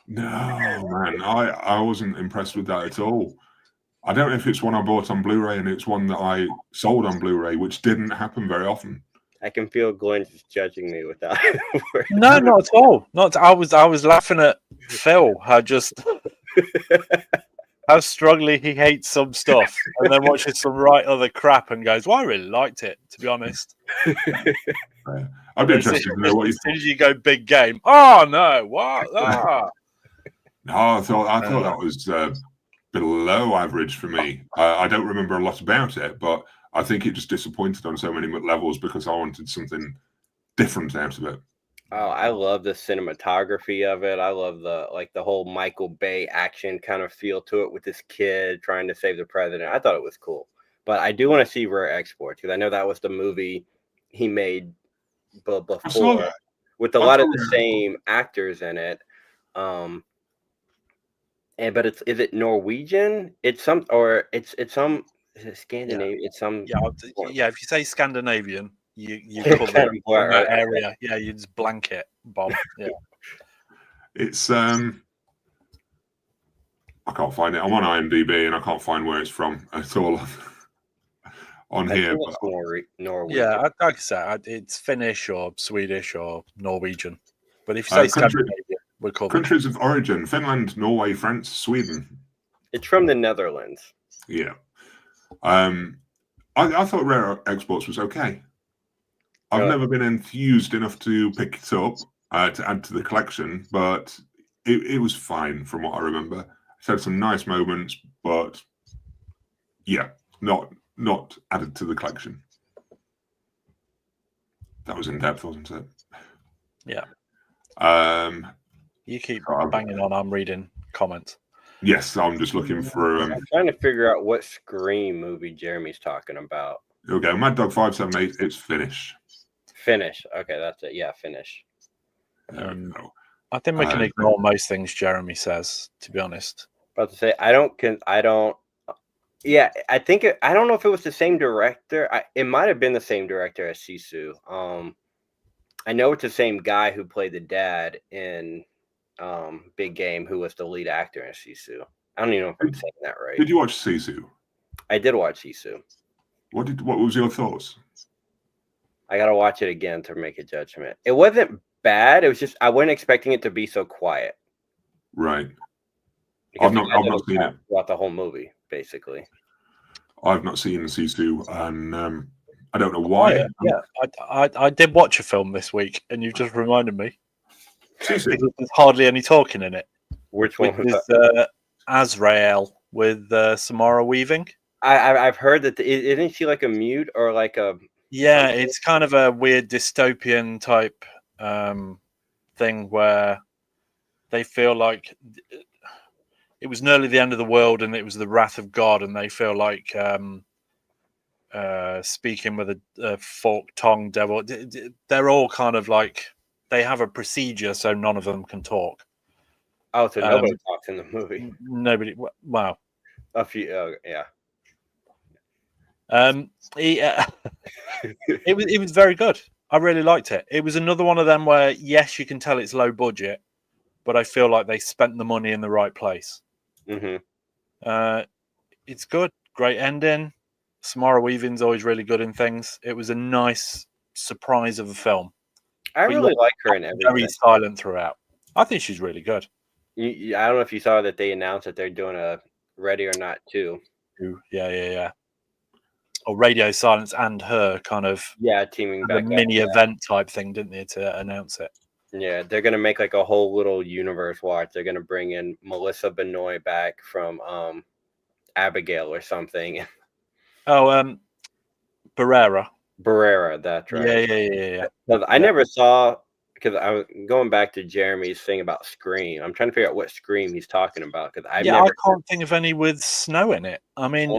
No, man, I wasn't impressed with that at all. I don't know if it's one I bought on Blu-ray and it's one that I sold on Blu-ray, which didn't happen very often. I can feel Glenn just judging me with that. No, not at all. I was laughing at Phil. How strongly he hates some stuff and then watches some other crap and goes, well, I really liked it, to be honest. I'd be interested to know what you think. As soon as you go Big Game, oh no, what? No, I thought that was below average for me. I don't remember a lot about it, but I think it just disappointed on so many levels because I wanted something different out of it. Oh, I love the cinematography of it. I love the whole Michael Bay action kind of feel to it with this kid trying to save the president. I thought it was cool. But I do want to see Rare Exports because I know that was the movie he made before with a lot of the same actors in it. But is it Norwegian? It's some is it Scandinavian? Yeah. It's some yeah. If you say Scandinavian, you cover kind of that area. Yeah, you just blanket, Bob. Yeah. It's I can't find it. I'm on IMDb and I can't find where it's from at all on here. But Norwegian. Yeah, like I said, it's Finnish or Swedish or Norwegian. But if you say Scandinavian, we're covered. Countries of origin: Finland, Norway, France, Sweden. It's from the Netherlands. Yeah. I thought Rare Exports was okay. I've never been enthused enough to pick it up to add to the collection, but it was fine from what I remember. It had some nice moments, but yeah, not added to the collection. That was in depth, wasn't it? Yeah. You keep So banging on. I'm reading comments. Yes, I'm just looking for. I'm trying to figure out what Scream movie Jeremy's talking about. Okay, Mad Dog 578. It's Finnish. Finnish. Okay, that's it. Yeah, Finnish. I think we can ignore most things Jeremy says. To be honest, About to say I don't. Yeah, I think I don't know if it was the same director. It might have been the same director as Sisu. I know it's the same guy who played the dad in Big Game, who was the lead actor in Sisu. I don't even know if I'm saying that right. Did you watch Sisu? I did watch Sisu. What was your thoughts? I gotta watch it again to make a judgment. It wasn't bad. It was just I wasn't expecting it to be so quiet. Right. Because I've not seen it throughout the whole movie, basically. I've not seen Sisu, and I don't know why. I did watch a film this week, and you've just reminded me. Sisu. There's hardly any talking in it. Which one was that? Azrael with Samara Weaving. I've heard that isn't she like a mute or like a it's kind of a weird dystopian type thing where they feel like it was nearly the end of the world and it was the wrath of God, and they feel like speaking with a forked tongue devil. They're all kind of like they have a procedure so none of them can talk. Oh, so nobody talks in the movie. Nobody. Wow. A few. Yeah. It was very good. I really liked it. It was another one of them where yes, you can tell it's low budget, but I feel like they spent the money in the right place. Mm-hmm. It's good. Great ending. Samara Weaving's always really good in things. It was a nice surprise of a film. I really like her in everything. Very silent throughout. I think she's really good. I don't know if you saw that they announced that they're doing a Ready or Not 2. Yeah. Or Radio Silence and her kind of teaming back. A mini event type thing, didn't they, to announce it? Yeah, they're gonna make like a whole little universe watch. They're gonna bring in Melissa Benoist back from Abigail or something. Oh, Barrera, that's right. Yeah. I never saw, because I was going back to Jeremy's thing about Scream. I'm trying to figure out what Scream he's talking about because I can't think of any with snow in it. I mean,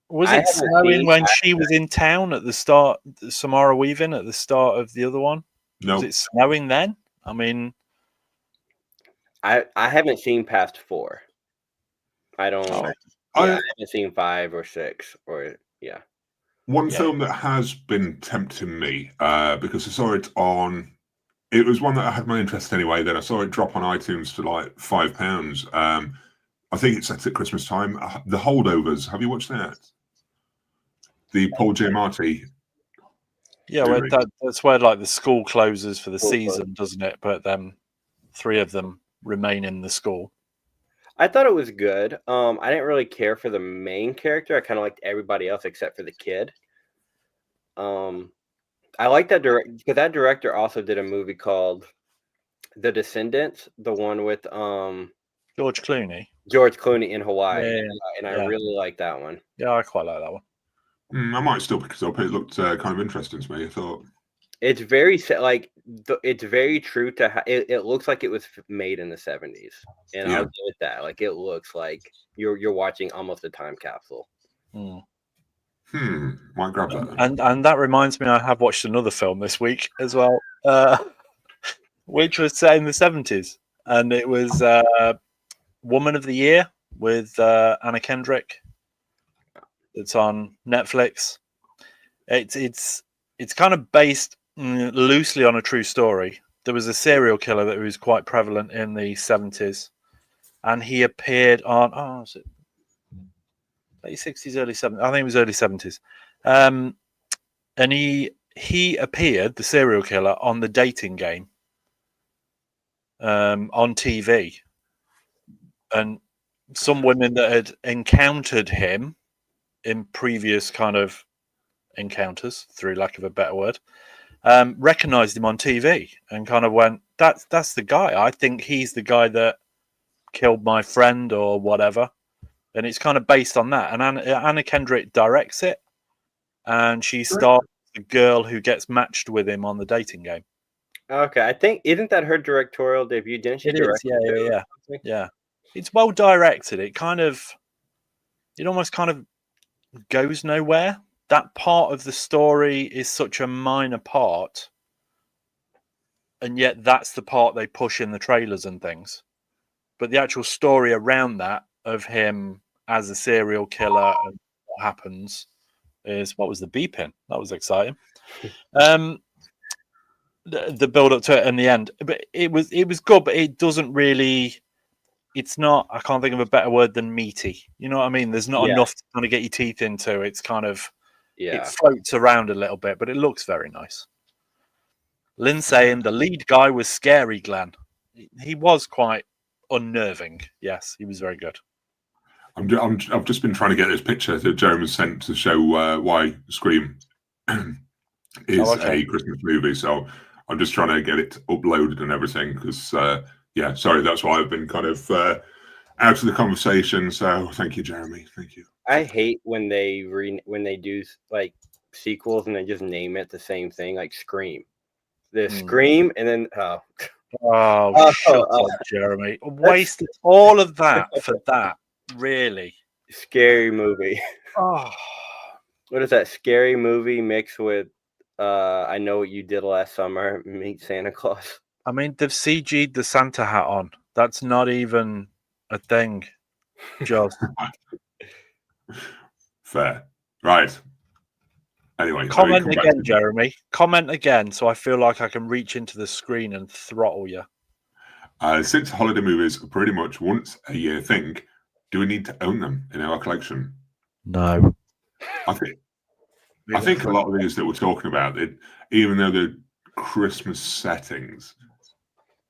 was it snowing when she was in town at the start? Samara Weaving at the start of the other one. No. Was it snowing then? I mean, I haven't seen past 4. I don't. I haven't seen 5 or 6 or One film that has been tempting me because I saw it on. It was one that I had my interest anyway. Then I saw it drop on iTunes to like £5. I think it's set at Christmas time. The Holdovers. Have you watched that? The Paul Giamatti. Yeah, well, that's where like the school closes for the season, doesn't it? But then 3 of them remain in the school. I thought it was good. I didn't really care for the main character. I kind of liked everybody else except for the kid. I like that director because that director also did a movie called The Descendants, the one with George Clooney in Hawaii, and I really like that one. Yeah, I quite like that one. I might still pick it up. It looked kind of interesting to me. I thought It's very like it's very true to it looks like it was made in the 70s, and I'll give it that. Like it looks like you're watching almost a time capsule. Might grab that then. And that reminds me, I have watched another film this week as well, which was set in the 70s, and it was Woman of the Year with Anna Kendrick. It's on Netflix. It's kind of based loosely on a true story. There was a serial killer that was quite prevalent in the 70s, and he appeared on was it late 60s, early 70s? I think it was early 70s. And he appeared, the serial killer, on The Dating Game on TV, and some women that had encountered him in previous kind of encounters, through lack of a better word, recognized him on TV and kind of went, that's the guy. I think he's the guy that killed my friend or whatever. And it's kind of based on that. And Anna Kendrick directs it, and she stars the girl who gets matched with him on The Dating Game. Okay, I think isn't that her directorial debut? Didn't she direct? Yeah. It's well directed. It almost kind of goes nowhere. That part of the story is such a minor part, and yet that's the part they push in the trailers and things. But the actual story around that of him as a serial killer and what happens is, what was the beeping? That was exciting. The build up to it and the end, but it was good, but it doesn't really. It's not. I can't think of a better word than meaty. You know what I mean? There's not enough to kind of get your teeth into. It's kind of it floats around a little bit, but it looks very nice. Lynn saying the lead guy was scary, Glenn. He was quite unnerving. Yes, he was very good. I've just been trying to get this picture that Jeremy sent to show why Scream is a Christmas movie. So I'm just trying to get it uploaded and everything because, sorry, that's why I've been kind of out of the conversation. So thank you, Jeremy. Thank you. I hate when they do like sequels and they just name it the same thing, like Scream. The Scream, and then shut up, Jeremy! Wasted all of that for that. Really scary movie. Oh, what is that? Scary movie mixed with I Know What You Did Last Summer meet Santa Claus. I mean, they've CG'd the Santa hat on. That's not even a thing. Just fair, right? Anyway, comment again, Jeremy. Comment again, so I feel like I can reach into the screen and throttle you. Since holiday movies are pretty much once a year thing, do we need to own them in our collection? No. I think a lot of these that we're talking about, even though they're Christmas settings,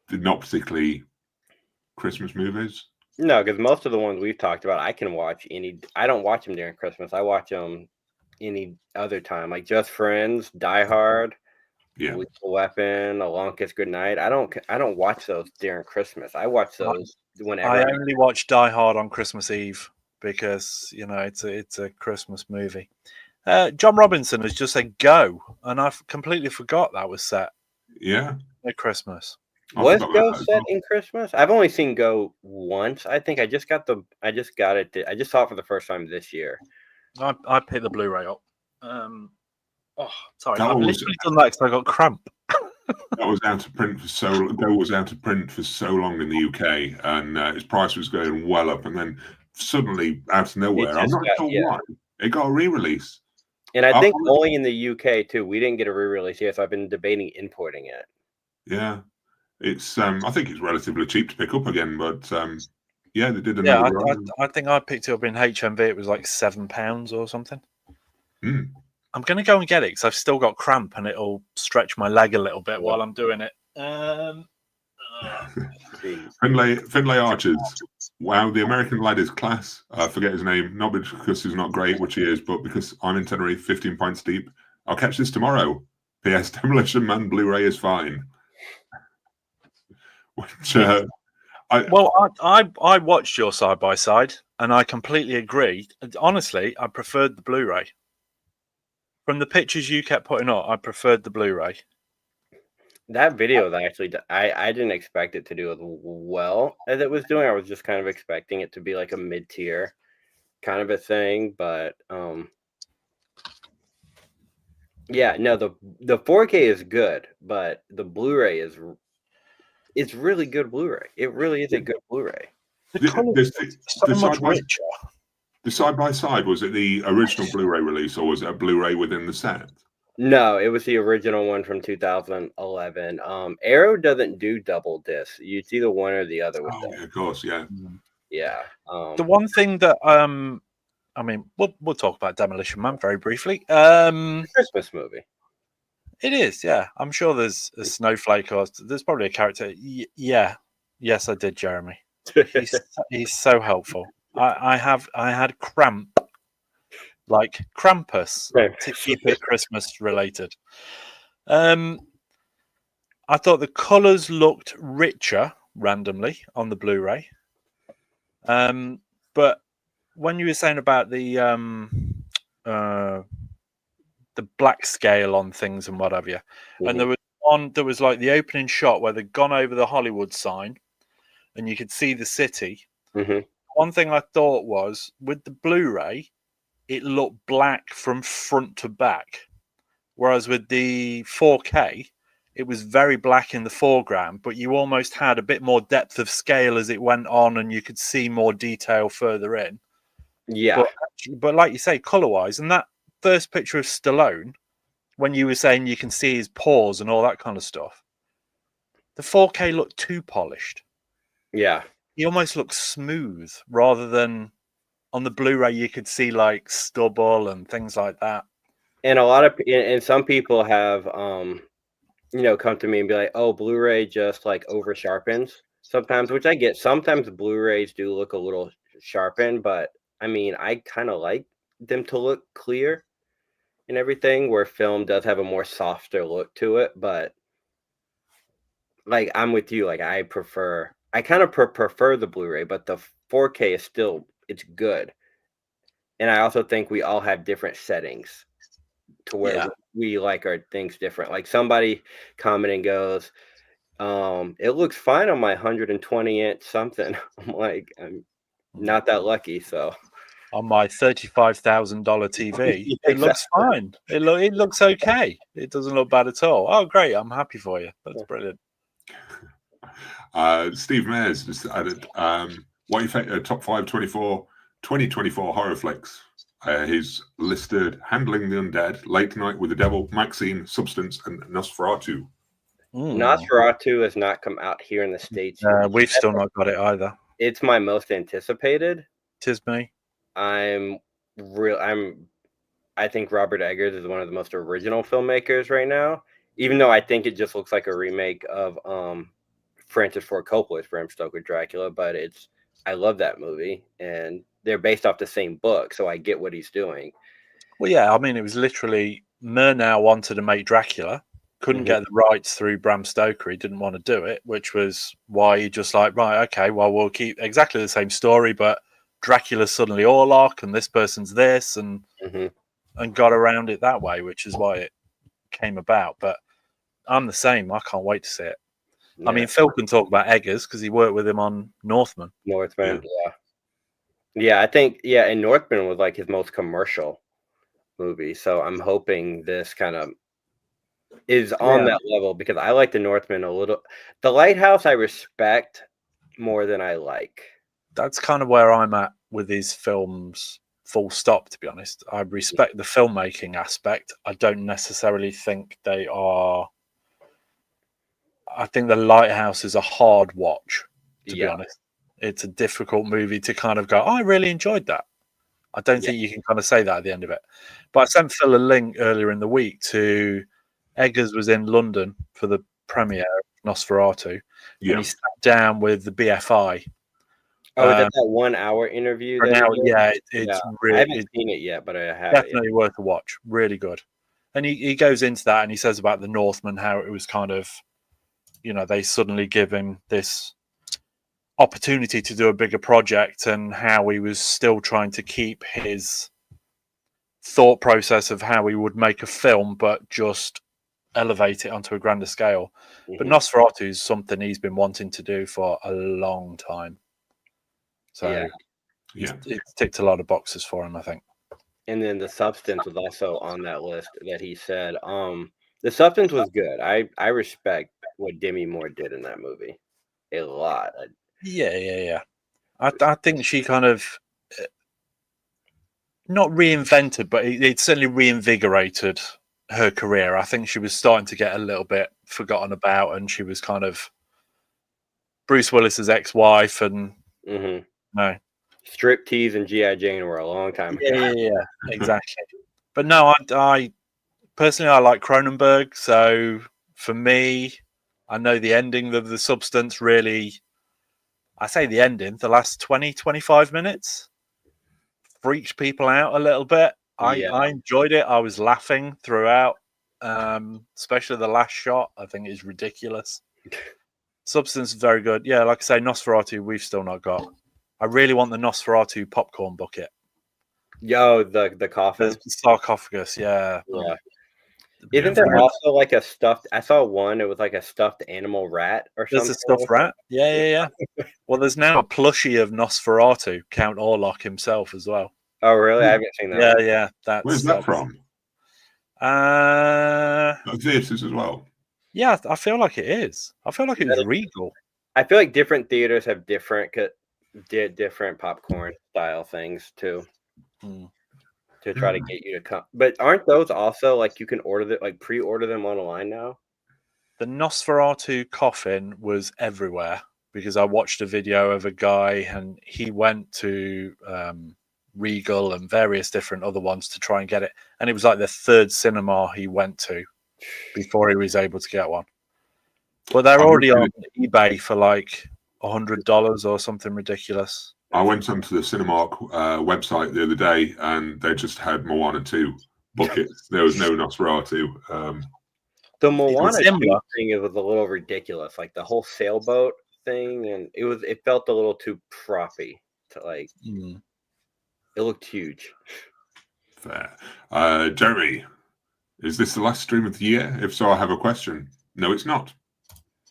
they're not particularly Christmas movies. No, because most of the ones we've talked about, I can watch any. I don't watch them during Christmas. I watch them any other time, like Just Friends, Die Hard, Lethal Weapon, A Long Kiss Goodnight. I don't watch those during Christmas. I watch those whenever. I only watch Die Hard on Christmas Eve because it's a Christmas movie. John Robinson has just said go, and I completely forgot that was set. Yeah, at Christmas. Was Go set in Christmas? I've only seen Go once. I think I just got it. I just saw it for the first time this year. I picked the Blu-ray up. Sorry, I've literally done that because I got cramp. That was out of print for so long in the UK, and its price was going well up, and then suddenly out of nowhere, I'm not sure why, it got a re-release. And I think only in the UK too. We didn't get a re-release yet, so I've been debating importing it. Yeah, it's. I think it's relatively cheap to pick up again, but they did another. Yeah, I think I picked it up in HMV. It was like £7 or something. I'm going to go and get it because I've still got cramp, and it'll stretch my leg a little bit while I'm doing it. Finlay Archers. Wow, the American lad is class. I forget his name, not because he's not great, which he is, but because I'm in Tenerife, 15 pints deep. I'll catch this tomorrow. P.S. Demolition Man Blu-ray is fine. Which, I watched your side by side, and I completely agree. Honestly, I preferred the Blu-ray. From the pictures you kept putting up, I preferred the Blu-ray. That video that actually, I didn't expect it to do as well as it was doing. I was just kind of expecting it to be like a mid-tier kind of a thing, but yeah, no, the 4K is good, but the Blu-ray is it's really good Blu-ray. It really is a good Blu-ray. The colour is so much richer. The side by side, was it the original Blu-ray release, or was it a Blu-ray within the set? No, it was the original one from 2011. Arrow doesn't do double discs. It's either one or the other with them. Yeah, of course, yeah. Yeah. The one thing that I mean, we'll talk about Demolition Man very briefly. Christmas movie. It is, yeah. I'm sure there's a snowflake, or there's probably a character. Yeah, yes, I did, Jeremy. He's so helpful. I had cramp, like Krampus, to keep it Christmas related. I thought the colours looked richer randomly on the Blu-ray. But when you were saying about the black scale on things and what have you, and there was like the opening shot where they'd gone over the Hollywood sign, and you could see the city. One thing I thought was, with the Blu-ray, it looked black from front to back, whereas with the 4K, it was very black in the foreground, but you almost had a bit more depth of scale as it went on, and you could see more detail further in. Yeah. But like you say, color-wise, and that first picture of Stallone, when you were saying you can see his pores and all that kind of stuff, the 4K looked too polished. Yeah. He almost looks smooth, rather than on the Blu-ray you could see like stubble and things like that. And some people have come to me and be like, oh, Blu-ray just like over sharpens sometimes, which I get. Sometimes Blu-rays do look a little sharpened, but I mean, I kind of like them to look clear and everything, where film does have a more softer look to it. But like, I'm with you. Like, I kind of prefer the Blu-ray, but the 4K is still, it's good. And I also think we all have different settings to where we like our things different. Like, somebody commenting goes, it looks fine on my 120-inch something. I'm like, I'm not that lucky, so. On my $35,000 TV, it looks fine. It looks okay. It doesn't look bad at all. Oh, great! I'm happy for you. That's brilliant. Steve Mayers just added, what you think top 5 2024 horror flicks? He's listed Handling the Undead, Late Night with the Devil, Maxine, Substance, and Nosferatu. Nosferatu has not come out here in the States. We've still not got it either. It's my most anticipated. Tis me. I think Robert Eggers is one of the most original filmmakers right now, even though I think it just looks like a remake of Francis Ford Coppola's Bram Stoker Dracula, but I love that movie, and they're based off the same book, so I get what he's doing. Well, yeah, I mean, it was literally Murnau wanted to make Dracula, couldn't get the rights through Bram Stoker. He didn't want to do it, which was why he just like, right, okay, well, we'll keep exactly the same story, but Dracula's suddenly Orlok, and this person's this, and got around it that way, which is why it came about. But I'm the same. I can't wait to see it. Yeah. I mean, Phil can talk about Eggers because he worked with him on Northman. Yeah, I think, and Northman was like his most commercial movie. So I'm hoping this kind of is on that level, because I like the Northman a little. The Lighthouse I respect more than I like. That's kind of where I'm at with these films, full stop, to be honest. I respect the filmmaking aspect. I don't necessarily think they are. I think The Lighthouse is a hard watch, to be honest. It's a difficult movie to kind of go, oh, I really enjoyed that. I don't think you can kind of say that at the end of it. But I sent Phil a link earlier in the week to Eggers was in London for the premiere of Nosferatu. And he sat down with the BFI. Oh, is that 1 hour interview? It's really. I haven't seen it yet, but I have. Definitely worth a watch. Really good. And he goes into that, and he says about the Northman, how it was kind of, they suddenly give him this opportunity to do a bigger project, and how he was still trying to keep his thought process of how he would make a film, but just elevate it onto a grander scale. But Mhm. Nosferatu is something he's been wanting to do for a long time. So Yeah. it's ticked a lot of boxes for him, I think. And then The Substance was also on that list that he said. The Substance was good. I respect what Demi Moore did in that movie a lot. Yeah. I think she kind of not reinvented, but it certainly reinvigorated her career. I think she was starting to get a little bit forgotten about, and she was kind of Bruce Willis's ex-wife, and Mhm. no, Striptease and G.I. Jane were a long time ago. yeah, exactly. But no, I personally I like Cronenberg, so for me, I know the ending of The Substance really. I say the ending, the last 20, 25 minutes freaked people out a little bit. Yeah. I enjoyed it. I was laughing throughout, especially the last shot. I think is ridiculous. Substance is very good. Yeah, like I say, Nosferatu, we've still not got. I really want the Nosferatu popcorn bucket. Yo, the coffin. The sarcophagus, yeah. Yeah. Yeah, Isn't there for me- also like a stuffed? I saw one. It was like a stuffed animal rat or There's something. a stuffed rat. Yeah. Well, there's now a plushie of Nosferatu, Count Orlok himself as well. Oh, really? I haven't seen that. Yeah, one. yeah. Where's that from? Theatres as well. Yeah, I feel like it is. I feel like it was Regal. I feel like different theaters have different popcorn style things too. To try to get you to come. But aren't those also like you can order them, like pre-order them online now? The Nosferatu coffin was everywhere because I watched a video of a guy and he went to Regal and various different other ones to try and get it. And it was like the third cinema he went to before he was able to get one. But they're already on eBay for like $100 or something ridiculous. I went onto the Cinemark website the other day and they just had Moana 2 buckets. There was no Nosferatu. The Moana 2 similar. thing, it was a little ridiculous, like the whole sailboat thing, and it felt a little too proppy to like. It looked huge. Fair. Jeremy, is this the last stream of the year? If so, I have a question. No, it's not.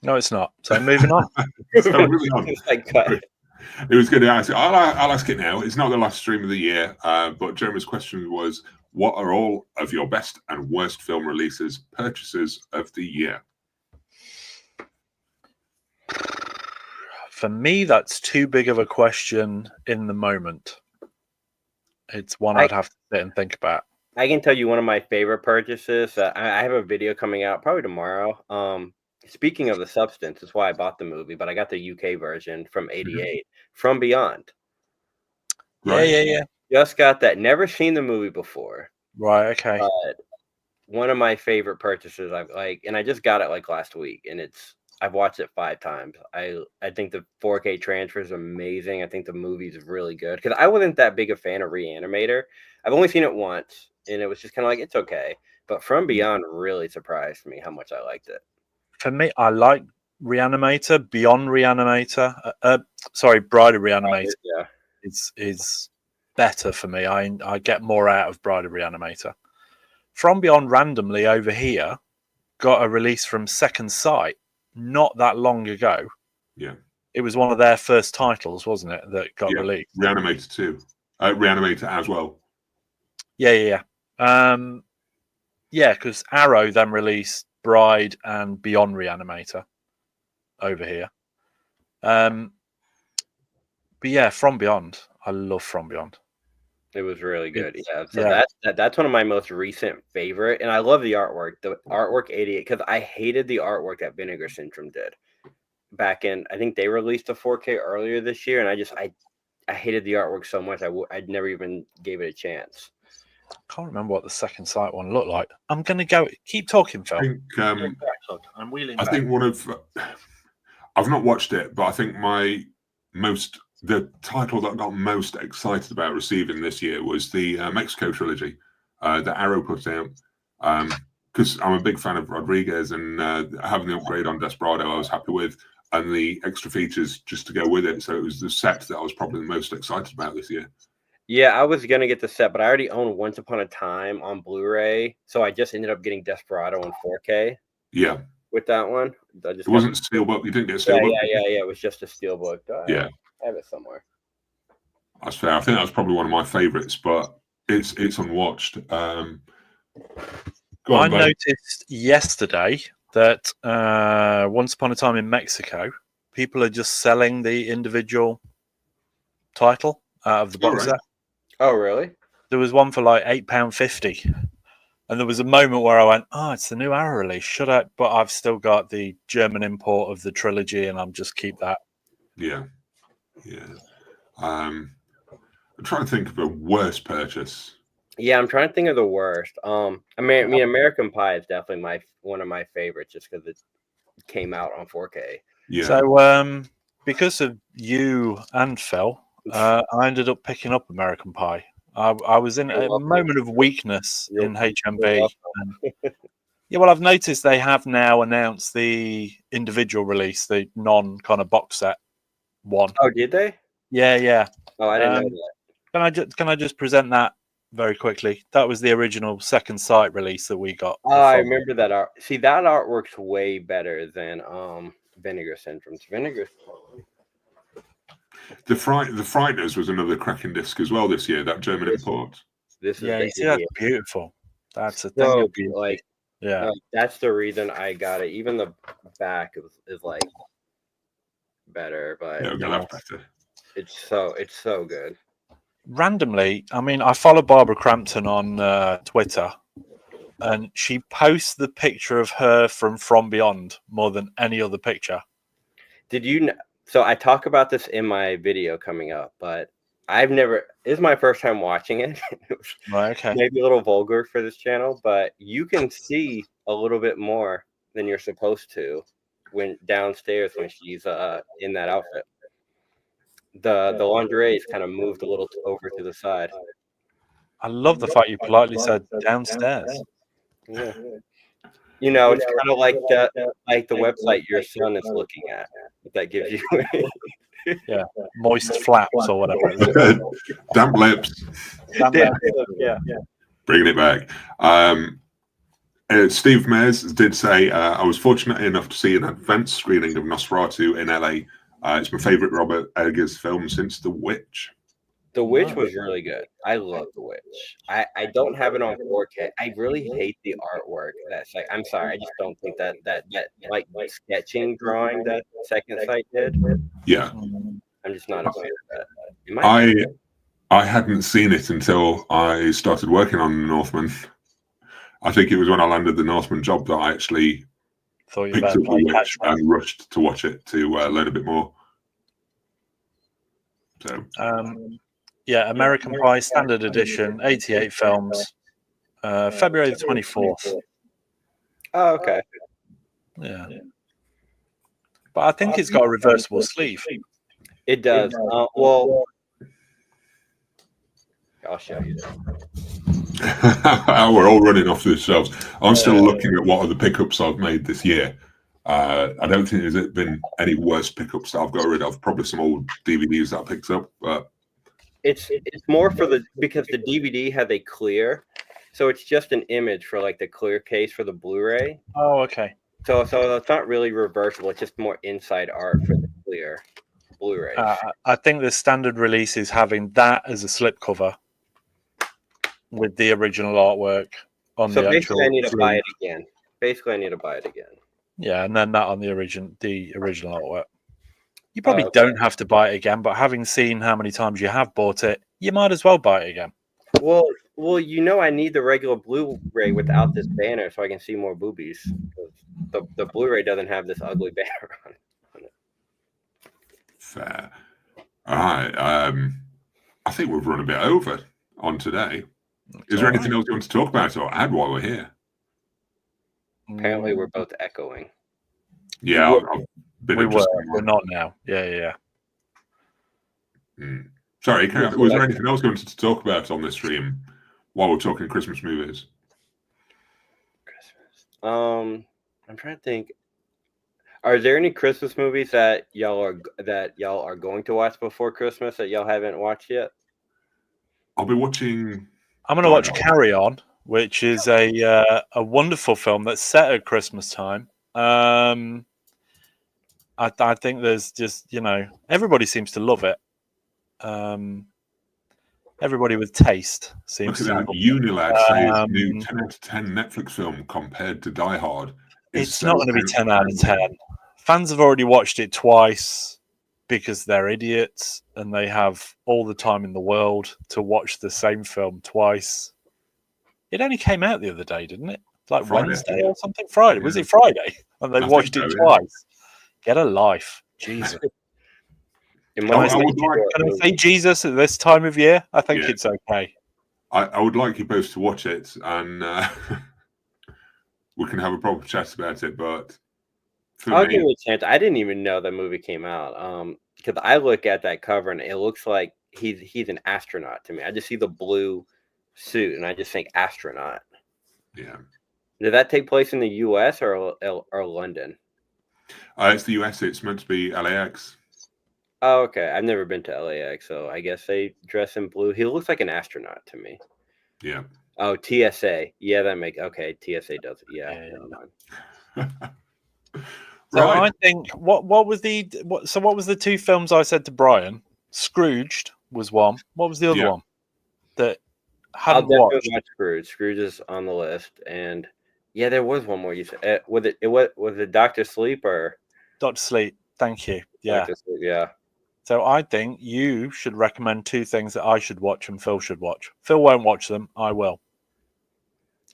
No, it's not. So moving on. So moving on. It was going to ask. I'll ask it now. It's not the last stream of the year, but Jeremy's question was, what are all of your best and worst film releases, purchases of the year? For me, that's too big of a question in the moment. It's one I'd have to sit and think about. I can tell you one of my favorite purchases. I have a video coming out probably tomorrow. Speaking of The Substance, that's why I bought the movie, but I got the UK version from '88, From Beyond. Right. Yeah. Just got that. Never seen the movie before. Right, okay. But one of my favorite purchases I've and I just got it like last week, and I've watched it 5 times. I think the 4K transfer is amazing. I think the movie's really good because I wasn't that big a fan of Reanimator. I've only seen it once, and it was just kind of like it's okay. But From Beyond really surprised me how much I liked it. For me, I like Reanimator. Beyond Reanimator, Bride of Reanimator. Yeah, is better for me. I get more out of Bride of Reanimator. From Beyond randomly over here got a release from Second Sight not that long ago. Yeah, it was one of their first titles, wasn't it, that got released? Reanimator 2, Reanimator as well. Yeah. Because Arrow then released Bride and Beyond Reanimator over here. But yeah, From Beyond. I love From Beyond. It was really good. So that's one of my most recent favorite, and I love the artwork. The artwork 88 because I hated the artwork that Vinegar Syndrome did back in. I think they released a 4K earlier this year, and I hated the artwork so much. I'd never even gave it a chance. I can't remember what the Second Sight one looked like. I'm gonna go. Keep talking, Phil. I'm wheeling back. I think one of. I've not watched it, but I think the title that I got most excited about receiving this year was the Mexico trilogy that Arrow put out. Because I'm a big fan of Rodriguez, and having the upgrade on Desperado I was happy with, and the extra features just to go with it. So it was the set that I was probably the most excited about this year. Yeah, I was gonna get the set, but I already own Once Upon a Time on Blu-ray, so I just ended up getting Desperado on 4K Yeah. with that one. I just It wasn't Steelbook. You didn't get a yeah, Steelbook? yeah. It was just a steelbook. Yeah. I have it somewhere. That's fair. I think that was probably one of my favourites, but it's unwatched. Go on, I Glenn. noticed yesterday that Once Upon a Time in Mexico, people are just selling the individual title out of the box Alright. set. Oh, really? There was one for like £8.50. And there was a moment where I went, oh, it's the new Arrow release. Should I? But I've still got the German import of the trilogy, and I'm just keep that. Yeah. Yeah. I'm trying to think of a worst purchase. Yeah, I'm trying to think of the worst. I mean, American Pie is definitely one of my favorites, just because it came out on 4K. Yeah. So, because of you and Phil, I ended up picking up American Pie. I was in a moment of weakness in HMV. Yeah, well, I've noticed they have now announced the individual release, the non kind of box set one. Oh, did they? Yeah. Oh, I didn't know that. Can I just present that very quickly? That was the original Second Sight release that we got. Oh, I remember that art. See, that artwork's way better than Vinegar Syndrome's. Vinegar. The Frighteners was another cracking disc as well this year, that German import. This is you see, that's beautiful. That's a thing so, of beauty. like, yeah. That's the reason I got it. Even the back is like better, but Yeah, that's better. It's so good. Randomly, I mean, I follow Barbara Crampton on Twitter, and she posts the picture of her from Beyond more than any other picture. Did you know? So I talk about this in my video coming up, but I've never. This is my first time watching it. Right, okay. Maybe a little vulgar for this channel, but you can see a little bit more than you're supposed to when downstairs when she's in that outfit. The lingerie is kind of moved a little over to the side. I love the fact you politely said downstairs. Yeah. You know, it's kind of like the website your son is looking at. That gives you yeah, moist flaps or whatever. Damp lips. Yeah. Bringing it back. Steve Mayers did say, I was fortunate enough to see an advanced screening of Nosferatu in LA. It's my favourite Robert Eggers film since The Witch. The Witch was really good. I love The Witch. I don't have it on 4K. I really hate the artwork. That's like, I'm sorry, I just don't think that like sketching drawing that Second Sight did. Yeah, I'm just not a fan of that. I hadn't seen it until I started working on The Northman. I think it was when I landed the Northman job that I actually picked up The Witch and rushed to watch it to learn a bit more. So. Yeah, American Pie Standard Edition, 88 films, February the 24th. Oh, okay. Yeah. But I think it's got a reversible sleeve. It does. Well, I'll show you that. We're all running off the shelves. I'm still looking at what are the pickups I've made this year. I don't think there's been any worse pickups that I've got rid of. Probably some old DVDs that I picked up, but it's more for because the DVD has a clear, so it's just an image for like the clear case for the Blu-ray. Oh, okay. So it's not really reversible. It's just more inside art for the clear Blu-ray. I think the standard release is having that as a slipcover with the original artwork on the actual. Basically, I need to buy it again. Yeah, and then that on the original artwork. You probably don't have to buy it again, but having seen how many times you have bought it, you might as well buy it again. Well, I need the regular Blu-ray without this banner so I can see more boobies. The Blu-ray doesn't have this ugly banner on it. Fair. All right. I think we've run a bit over on today. Is there anything else you want to talk about or add while we're here? Apparently, we're both echoing. Yeah, we're not now. Yeah. Sorry, was there anything else you wanted to talk about on this stream while we're talking Christmas movies? I'm trying to think. Are there any Christmas movies that y'all are going to watch before Christmas that y'all haven't watched yet? I'll be watching. I'm going to watch Carry On, which is a wonderful film that's set at Christmas time. I think there's just, everybody seems to love it. Everybody with taste seems Look to at that. love Unilad says it. new 10 out of 10 Netflix film compared to Die Hard. It's not going to be 10 out of 10. Fans have already watched it twice because they're idiots and they have all the time in the world to watch the same film twice. It only came out the other day, didn't it? Like Friday, Wednesday or something? Friday. Yeah. Was it Friday? And they've watched it twice. Yeah. Get a life. Jesus. Can I say Jesus at this time of year? I think it's okay. I would like you both to watch it, and we can have a proper chat about it. But I'll give it a chance. I didn't even know that movie came out. Because I look at that cover and it looks like he's an astronaut to me. I just see the blue suit and I just think astronaut. Yeah. Did that take place in the U.S. or London? It's the U.S. It's meant to be LAX. Oh, okay. I've never been to LAX, so I guess they dress in blue. He looks like an astronaut to me. Yeah. Oh, TSA. Yeah, that makes okay. TSA does it. Yeah. So I think what was the two films I said to Brian? Scrooged was one. What was the other one that hadn't watched? Watch Scrooge. Scrooge is on the list, and yeah, there was one more. You said was it Dr. Sleep or Dr. Sleep? Thank you. Yeah. Dr. Sleep, yeah. So I think you should recommend two things that I should watch and Phil should watch. Phil won't watch them. I will.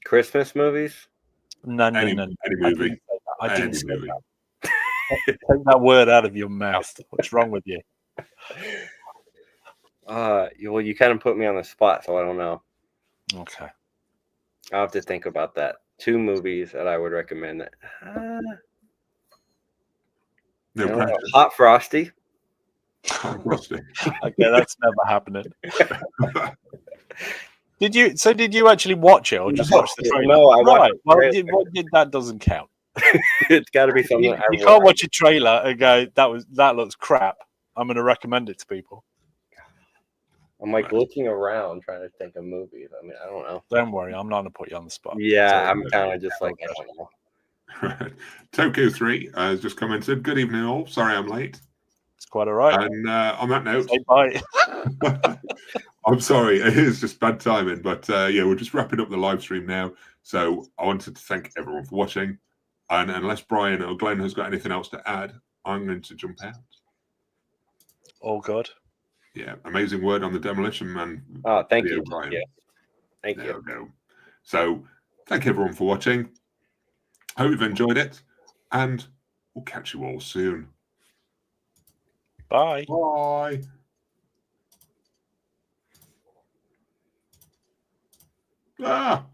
Christmas movies? No. Any movie. I didn't say that. Take that word out of your mouth. What's wrong with you? Well, you kind of put me on the spot, so I don't know. Okay. I'll have to think about that. Two movies that I would recommend. Hot Frosty. Okay, that's never happening. Did you actually watch it or just watch the trailer? No, I watched. Well, that doesn't count. It's got to be something. You can't watch a trailer and go, that looks crap. I'm going to recommend it to people. I'm like looking around trying to think of movies. I mean, I don't know. Don't worry, I'm not going to put you on the spot. Yeah, I'm kind of just like, I don't know. Tokyo 3 has just commented. Good evening, all. Sorry I'm late. It's quite all right. And on that note, say bye. I'm sorry, it is just bad timing. But we're just wrapping up the live stream now. So I wanted to thank everyone for watching. And unless Brian or Glenn has got anything else to add, I'm going to jump out. All good. Yeah, amazing word on the Demolition Man. Oh, thank you, Brian. Yeah. Thank there you. We go. So thank everyone for watching. Hope you've enjoyed it. And we'll catch you all soon. Bye. Bye. Ah.